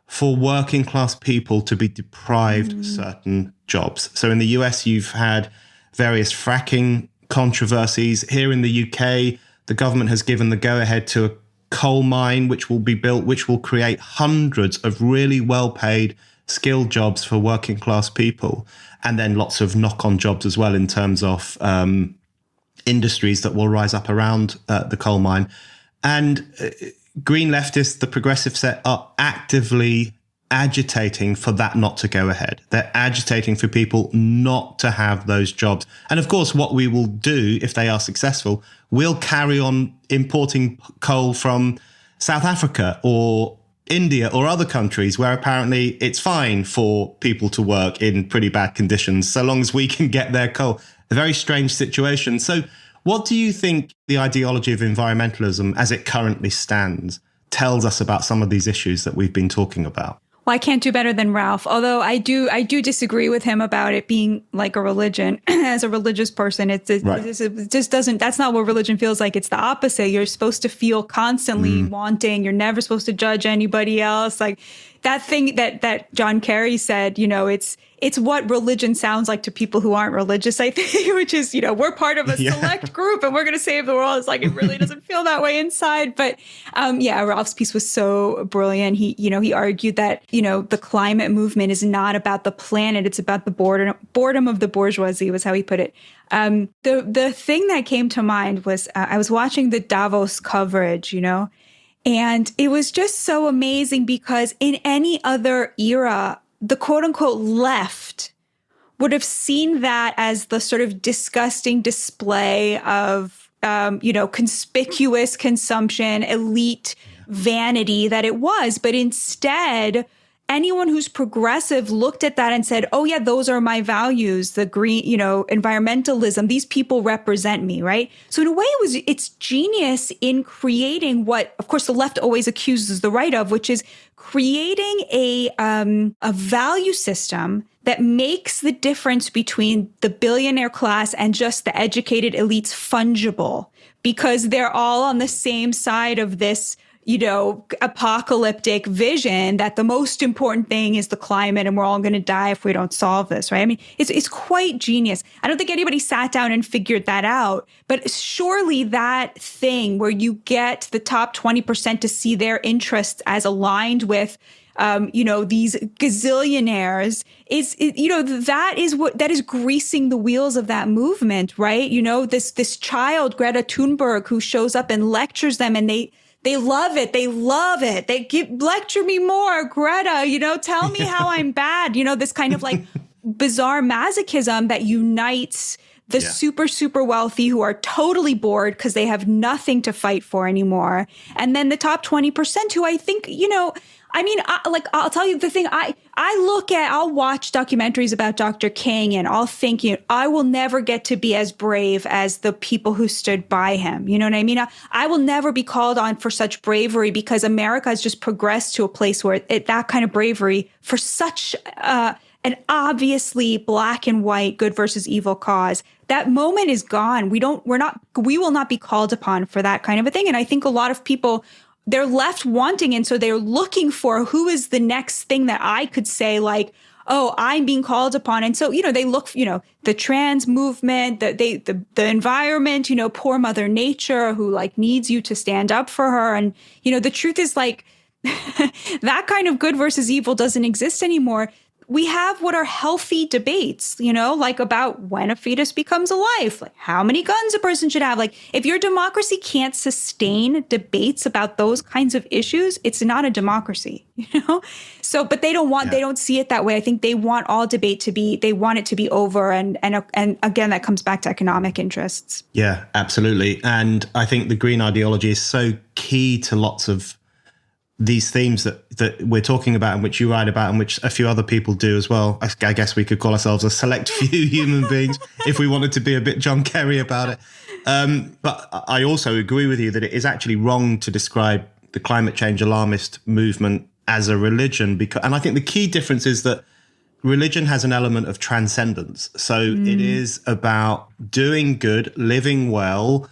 for working class people to be deprived of certain jobs. So in the US, you've had various fracking controversies. Here in the UK, the government has given the go-ahead to a coal mine which will be built, which will create hundreds of really well-paid, skilled jobs for working class people, and then lots of knock-on jobs as well in terms of industries that will rise up around the coal mine. And green leftists, the progressive set, are actively agitating for that not to go ahead. They're agitating for people not to have those jobs. And of course, what we will do if they are successful, we'll carry on importing coal from South Africa or India or other countries where apparently it's fine for people to work in pretty bad conditions so long as we can get their coal. A very strange situation. So what do you think the ideology of environmentalism as it currently stands tells us about some of these issues that we've been talking about? Well, I can't do better than Ralph, although I do disagree with him about it being like a religion. As a religious person, it just doesn't, that's not what religion feels like. It's the opposite. You're supposed to feel constantly wanting. You're never supposed to judge anybody else. Like that thing that John Kerry said, it's what religion sounds like to people who aren't religious, I think, which is, we're part of a select group and we're going to save the world. It's like, it really doesn't feel that way inside. But Ralph's piece was so brilliant. He argued that, the climate movement is not about the planet. It's about the boredom of the bourgeoisie, was how he put it. The thing that came to mind was I was watching the Davos coverage, and it was just so amazing because in any other era, the quote unquote left would have seen that as the sort of disgusting display of, conspicuous consumption, elite vanity that it was. But instead, anyone who's progressive looked at that and said, oh, yeah, those are my values, the green, environmentalism, these people represent me, right? So in a way, it's genius in creating what, of course, the left always accuses the right of, which is creating a value system that makes the difference between the billionaire class and just the educated elites fungible, because they're all on the same side of this apocalyptic vision that the most important thing is the climate and we're all going to die if we don't solve this, right? I mean, it's quite genius. I don't think anybody sat down and figured that out, but surely that thing where you get the top 20% to see their interests as aligned with these gazillionaires that is greasing the wheels of that movement, right? This child, Greta Thunberg, who shows up and lectures them, and they love it. They love it. Lecture me more, Greta, tell me how I'm bad. This kind of like bizarre masochism that unites the super, super wealthy who are totally bored because they have nothing to fight for anymore. And then the top 20% who I think, I'll tell you the thing. I'll watch documentaries about Dr. King and I'll think, I will never get to be as brave as the people who stood by him. You know what I mean? I will never be called on for such bravery because America has just progressed to a place where that kind of bravery for such an obviously black and white good versus evil cause, that moment is gone. We will not be called upon for that kind of a thing. And I think a lot of people, they're left wanting. And so they're looking for who is the next thing that I could say, like, oh, I'm being called upon. And so, they look, the trans movement, the environment, poor Mother Nature who like needs you to stand up for her. And, the truth is like that kind of good versus evil doesn't exist anymore. We have what are healthy debates, like about when a fetus becomes alive, like how many guns a person should have. Like if your democracy can't sustain debates about those kinds of issues, it's not a democracy, So, but they don't see it that way. I think they want all debate they want it to be over. And again, that comes back to economic interests. Yeah, absolutely. And I think the green ideology is so key to lots of these themes that we're talking about and which you write about and which a few other people do as well. I guess we could call ourselves a select few human beings if we wanted to be a bit John Kerry about it. But I also agree with you that it is actually wrong to describe the climate change alarmist movement as a religion, and I think the key difference is that religion has an element of transcendence. So it is about doing good, living well,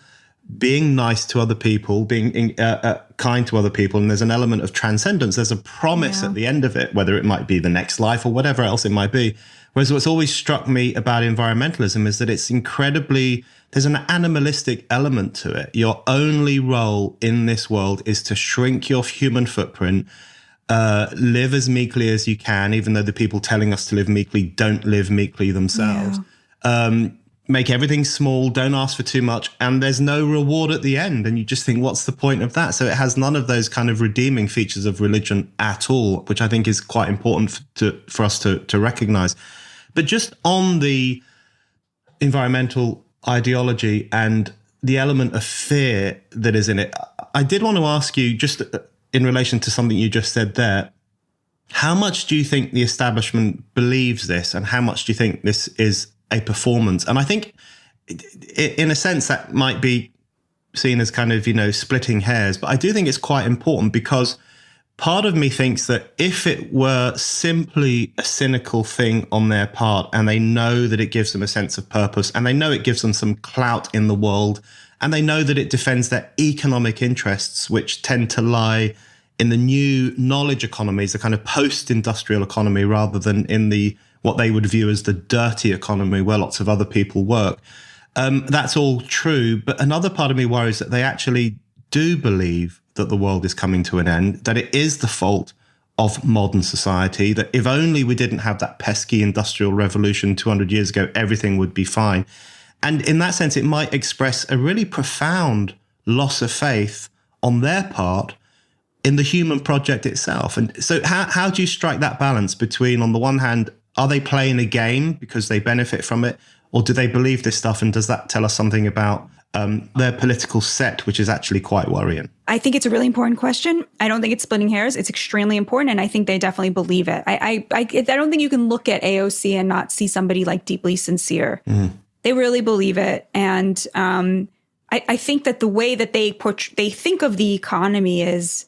being nice to other people, being kind to other people. And there's an element of transcendence. There's a promise at the end of it, whether it might be the next life or whatever else it might be. Whereas what's always struck me about environmentalism is that it's there's an animalistic element to it. Your only role in this world is to shrink your human footprint, live as meekly as you can, even though the people telling us to live meekly don't live meekly themselves. Make everything small, don't ask for too much, and there's no reward at the end. And you just think, what's the point of that? So it has none of those kind of redeeming features of religion at all, which I think is quite important for us to recognize. But just on the environmental ideology and the element of fear that is in it, I did want to ask you, just in relation to something you just said there, how much do you think the establishment believes this, and how much do you think this is a performance? And I think in a sense that might be seen as kind of, splitting hairs, but I do think it's quite important, because part of me thinks that if it were simply a cynical thing on their part, and they know that it gives them a sense of purpose, and they know it gives them some clout in the world, and they know that it defends their economic interests, which tend to lie in the new knowledge economies, the kind of post-industrial economy, rather than in the what they would view as the dirty economy where lots of other people work. That's all true. But another part of me worries that they actually do believe that the world is coming to an end, that it is the fault of modern society, that if only we didn't have that pesky industrial revolution 200 years ago, everything would be fine. And in that sense, it might express a really profound loss of faith on their part in the human project itself. And so how do you strike that balance between, on the one hand, Are they playing a game because they benefit from it? Or do they believe this stuff? And does that tell us something about their political set, which is actually quite worrying? I think it's a really important question. I don't think it's splitting hairs. It's extremely important. And I think they definitely believe it. I don't think you can look at AOC and not see somebody like deeply sincere. Mm-hmm. They really believe it. And I think that the way that they think of the economy is,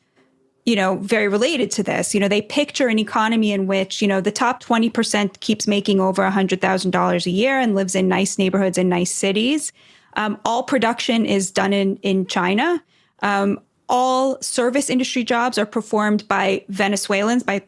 very related to this. They picture an economy in which, the top 20% keeps making over $100,000 a year and lives in nice neighborhoods and nice cities. All production is done in China. All service industry jobs are performed by Venezuelans, by,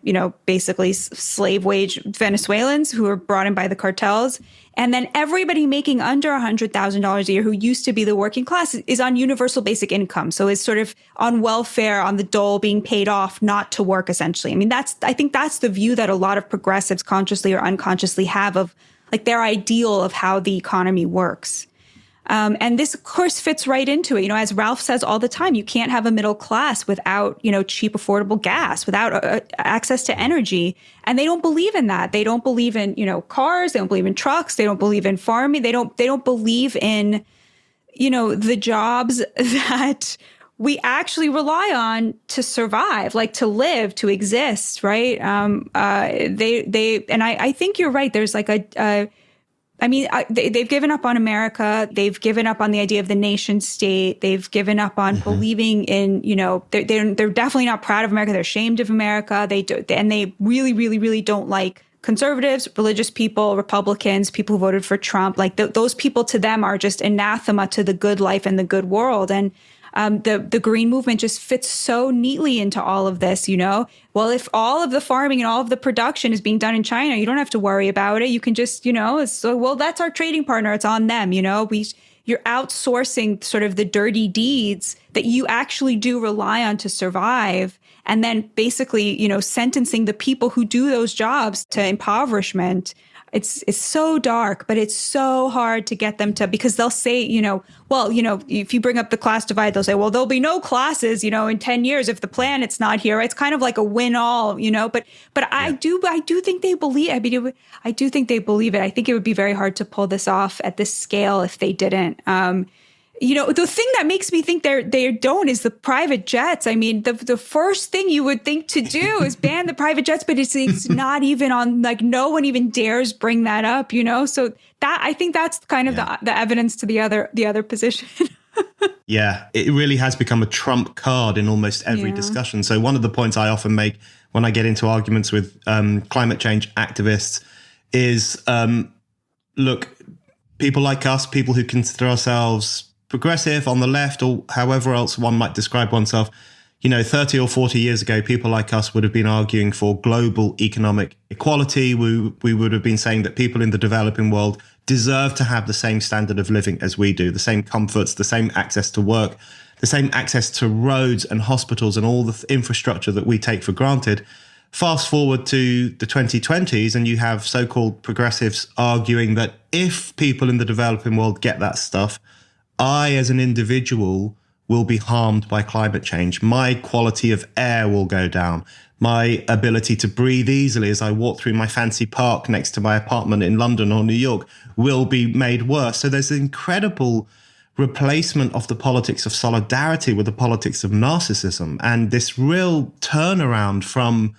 basically slave wage Venezuelans who are brought in by the cartels. And then everybody making under $100,000 a year who used to be the working class is on universal basic income. So is sort of on welfare, on the dole, being paid off not to work, essentially. I mean, I think that's the view that a lot of progressives consciously or unconsciously have of like their ideal of how the economy works. And this, of course, fits right into it. As Ralph says all the time, you can't have a middle class without, cheap, affordable gas, without access to energy. And they don't believe in that. They don't believe in, cars. They don't believe in trucks. They don't believe in farming. They don't believe in, the jobs that we actually rely on to survive, like to live, to exist, right? And I think you're right. There's like they've given up on America. They've given up on the idea of the nation state. They've given up on believing in, they're definitely not proud of America. They're ashamed of America. And they really, really, really don't like conservatives, religious people, Republicans, people who voted for Trump. Like those people to them are just anathema to the good life and the good world. And the green movement just fits so neatly into all of this, Well, if all of the farming and all of the production is being done in China, you don't have to worry about it. You can just, that's our trading partner. It's on them, you're outsourcing sort of the dirty deeds that you actually do rely on to survive. And then basically, sentencing the people who do those jobs to impoverishment. It's so dark, but it's so hard to get them to, because they'll say, if you bring up the class divide, they'll say, well, there'll be no classes, in 10 years if the planet's not here. It's kind of like a win all, but yeah. I do think they believe, I do think they believe it. I think it would be very hard to pull this off at this scale if they didn't. The thing that makes me think they don't is the private jets. I mean, the first thing you would think to do is ban the private jets, but it's not even on, like, no one even dares bring that up, So that, I think that's kind of the evidence to the other position. Yeah, it really has become a trump card in almost every discussion. So one of the points I often make when I get into arguments with climate change activists is, look, people like us, people who consider ourselves progressive on the left, or however else one might describe oneself, 30 or 40 years ago, people like us would have been arguing for global economic equality. We would have been saying that people in the developing world deserve to have the same standard of living as we do, the same comforts, the same access to work, the same access to roads and hospitals and all the infrastructure that we take for granted. Fast forward to the 2020s, and you have so-called progressives arguing that if people in the developing world get that stuff, I, as an individual, will be harmed by climate change. My quality of air will go down. My ability to breathe easily as I walk through my fancy park next to my apartment in London or New York will be made worse. So there's an incredible replacement of the politics of solidarity with the politics of narcissism, and this real turnaround from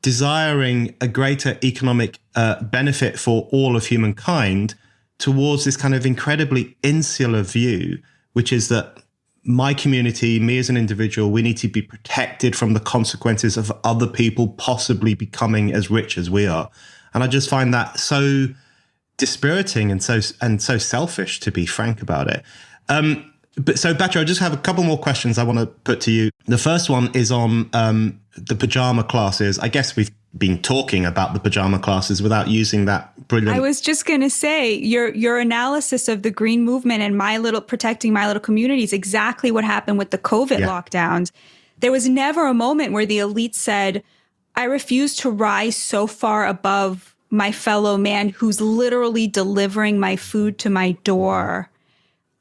desiring a greater economic benefit for all of humankind towards this kind of incredibly insular view, which is that my community, me as an individual, we need to be protected from the consequences of other people possibly becoming as rich as we are. And I just find that so dispiriting and so selfish, to be frank about it. So Batya, I just have a couple more questions I want to put to you. The first one is on the pyjama classes. I guess we've been talking about the pyjama classes without using that brilliant. I was just going to say your analysis of the green movement and protecting my little community is exactly what happened with the COVID lockdowns. There was never a moment where the elite said, I refuse to rise so far above my fellow man who's literally delivering my food to my door.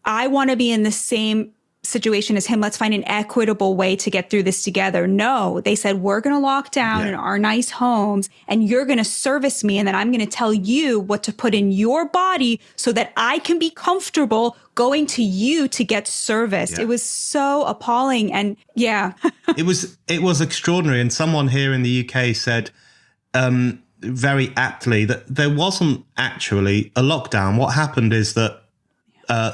I want to be in the same situation as him. Let's find an equitable way to get through this together. No, they said, we're going to lock down in our nice homes and you're going to service me. And then I'm going to tell you what to put in your body so that I can be comfortable going to you to get service. It was so appalling. And it was extraordinary. And someone here in the UK said, very aptly, that there wasn't actually a lockdown. What happened is that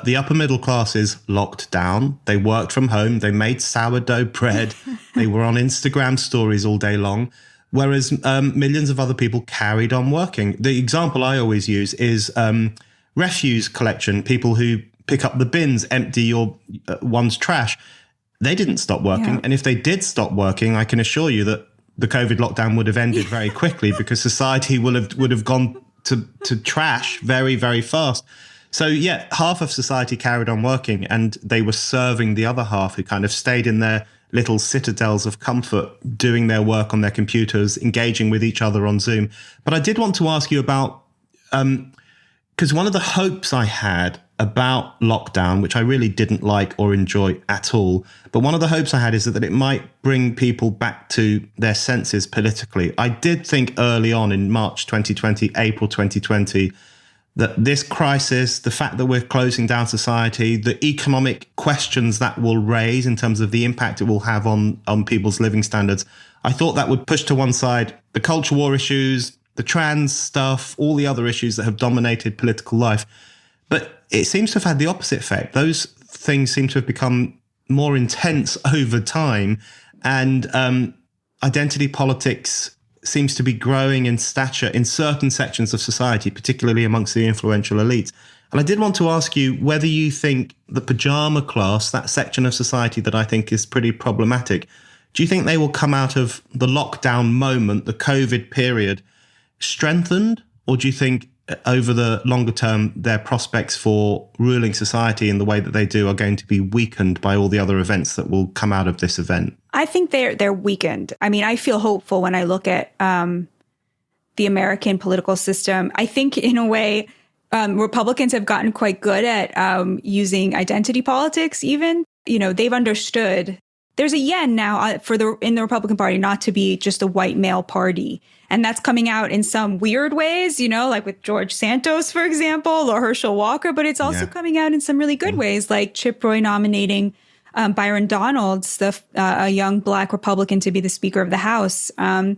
the upper middle classes locked down. They worked from home. They made sourdough bread. They were on Instagram stories all day long, whereas millions of other people carried on working. The example I always use is refuse collection. People who pick up the bins, empty your one's trash. They didn't stop working. And if they did stop working, I can assure you that the COVID lockdown would have ended very quickly because society would have gone to trash very, very fast. So half of society carried on working and they were serving the other half who kind of stayed in their little citadels of comfort, doing their work on their computers, engaging with each other on Zoom. But I did want to ask you about, because one of the hopes I had about lockdown, which I really didn't like or enjoy at all, but one of the hopes I had is that it might bring people back to their senses politically. I did think early on in March 2020, April 2020, that this crisis, the fact that we're closing down society, the economic questions that will raise in terms of the impact it will have on people's living standards, I thought that would push to one side the culture war issues, the trans stuff, all the other issues that have dominated political life. But it seems to have had the opposite effect. Those things seem to have become more intense over time, and identity politics seems to be growing in stature in certain sections of society, particularly amongst the influential elites. And I did want to ask you whether you think the pyjama class, that section of society that I think is pretty problematic, do you think they will come out of the lockdown moment, the COVID period, strengthened? Or do you think over the longer term, their prospects for ruling society in the way that they do are going to be weakened by all the other events that will come out of this event? I think they're weakened. I mean, I feel hopeful when I look at the American political system. I think in a way, Republicans have gotten quite good at using identity politics even. You know, they've understood there's a yen now in the Republican Party not to be just a white male party. And that's coming out in some weird ways, you know, like with George Santos, for example, or Herschel Walker. But it's also coming out in some really good ways, like Chip Roy nominating Byron Donalds, a young Black Republican, to be the Speaker of the House. They're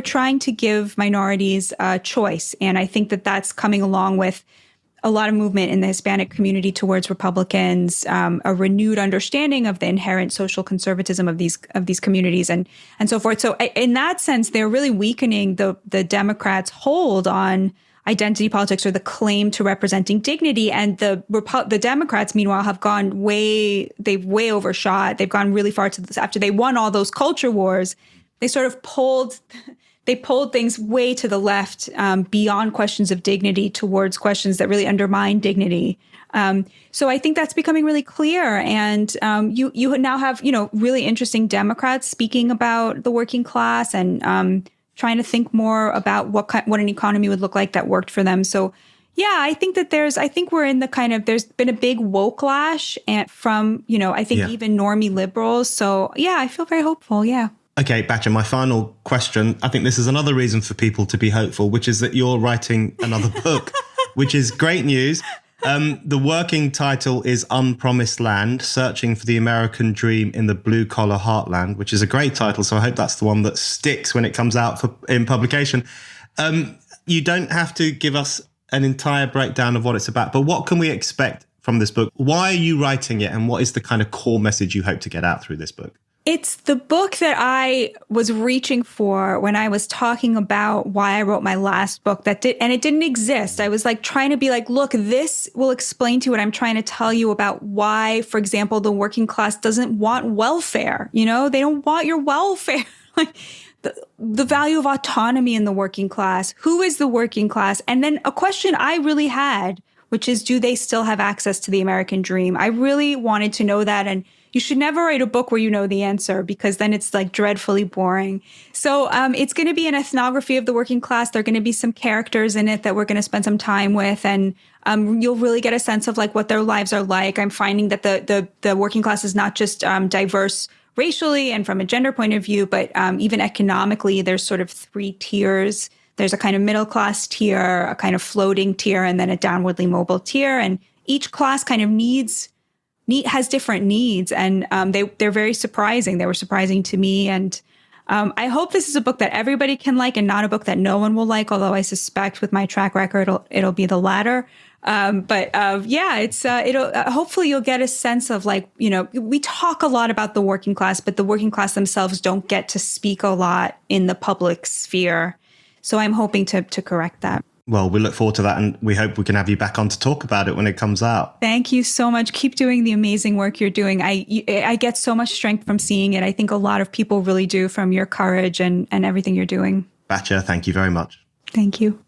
trying to give minorities a choice. And I think that that's coming along with a lot of movement in the Hispanic community towards Republicans, a renewed understanding of the inherent social conservatism of these communities and so forth. So in that sense, they're really weakening the Democrats' hold on identity politics or the claim to representing dignity. And the Democrats, meanwhile, have gone they've way overshot. They've gone really far to this. After they won all those culture wars, they sort of pulled things way to the left, beyond questions of dignity towards questions that really undermine dignity. So I think that's becoming really clear. And you now have, really interesting Democrats speaking about the working class and trying to think more about what an economy would look like that worked for them. So yeah, I think that we're in the kind of, there's been a big woke lash from, even normie liberals. So yeah, I feel very hopeful. Yeah. Okay, Batya, my final question. I think this is another reason for people to be hopeful, which is that you're writing another book, which is great news. The working title is Unpromised Land, Searching for the American Dream in the Blue-Collar Heartland, which is a great title. So I hope that's the one that sticks when it comes out in publication. You don't have to give us an entire breakdown of what it's about, but what can we expect from this book? Why are you writing it, and what is the kind of core message you hope to get out through this book? It's the book that I was reaching for when I was talking about why I wrote my last book and it didn't exist. I was like trying to be like, look, this will explain to you what I'm trying to tell you about why, for example, the working class doesn't want welfare. They don't want your welfare. Like the value of autonomy in the working class. Who is the working class? And then a question I really had, which is, do they still have access to the American dream? I really wanted to know that. And you should never write a book where you know the answer, because then it's like dreadfully boring. So it's going to be an ethnography of the working class. There are going to be some characters in it that we're going to spend some time with, and you'll really get a sense of like what their lives are like. I'm finding that the working class is not just diverse racially and from a gender point of view, but even economically, there's sort of 3 tiers. There's a kind of middle class tier, a kind of floating tier, and then a downwardly mobile tier. And each class kind of has different needs, and they're very surprising. They were surprising to me, and I hope this is a book that everybody can like, and not a book that no one will like. Although I suspect with my track record, it'll be the latter. It'll hopefully you'll get a sense of like, you know, we talk a lot about the working class, but the working class themselves don't get to speak a lot in the public sphere. So I'm hoping to correct that. Well, we look forward to that, and we hope we can have you back on to talk about it when it comes out. Thank you so much. Keep doing the amazing work you're doing. I get so much strength from seeing it. I think a lot of people really do, from your courage and everything you're doing. Batya, thank you very much. Thank you.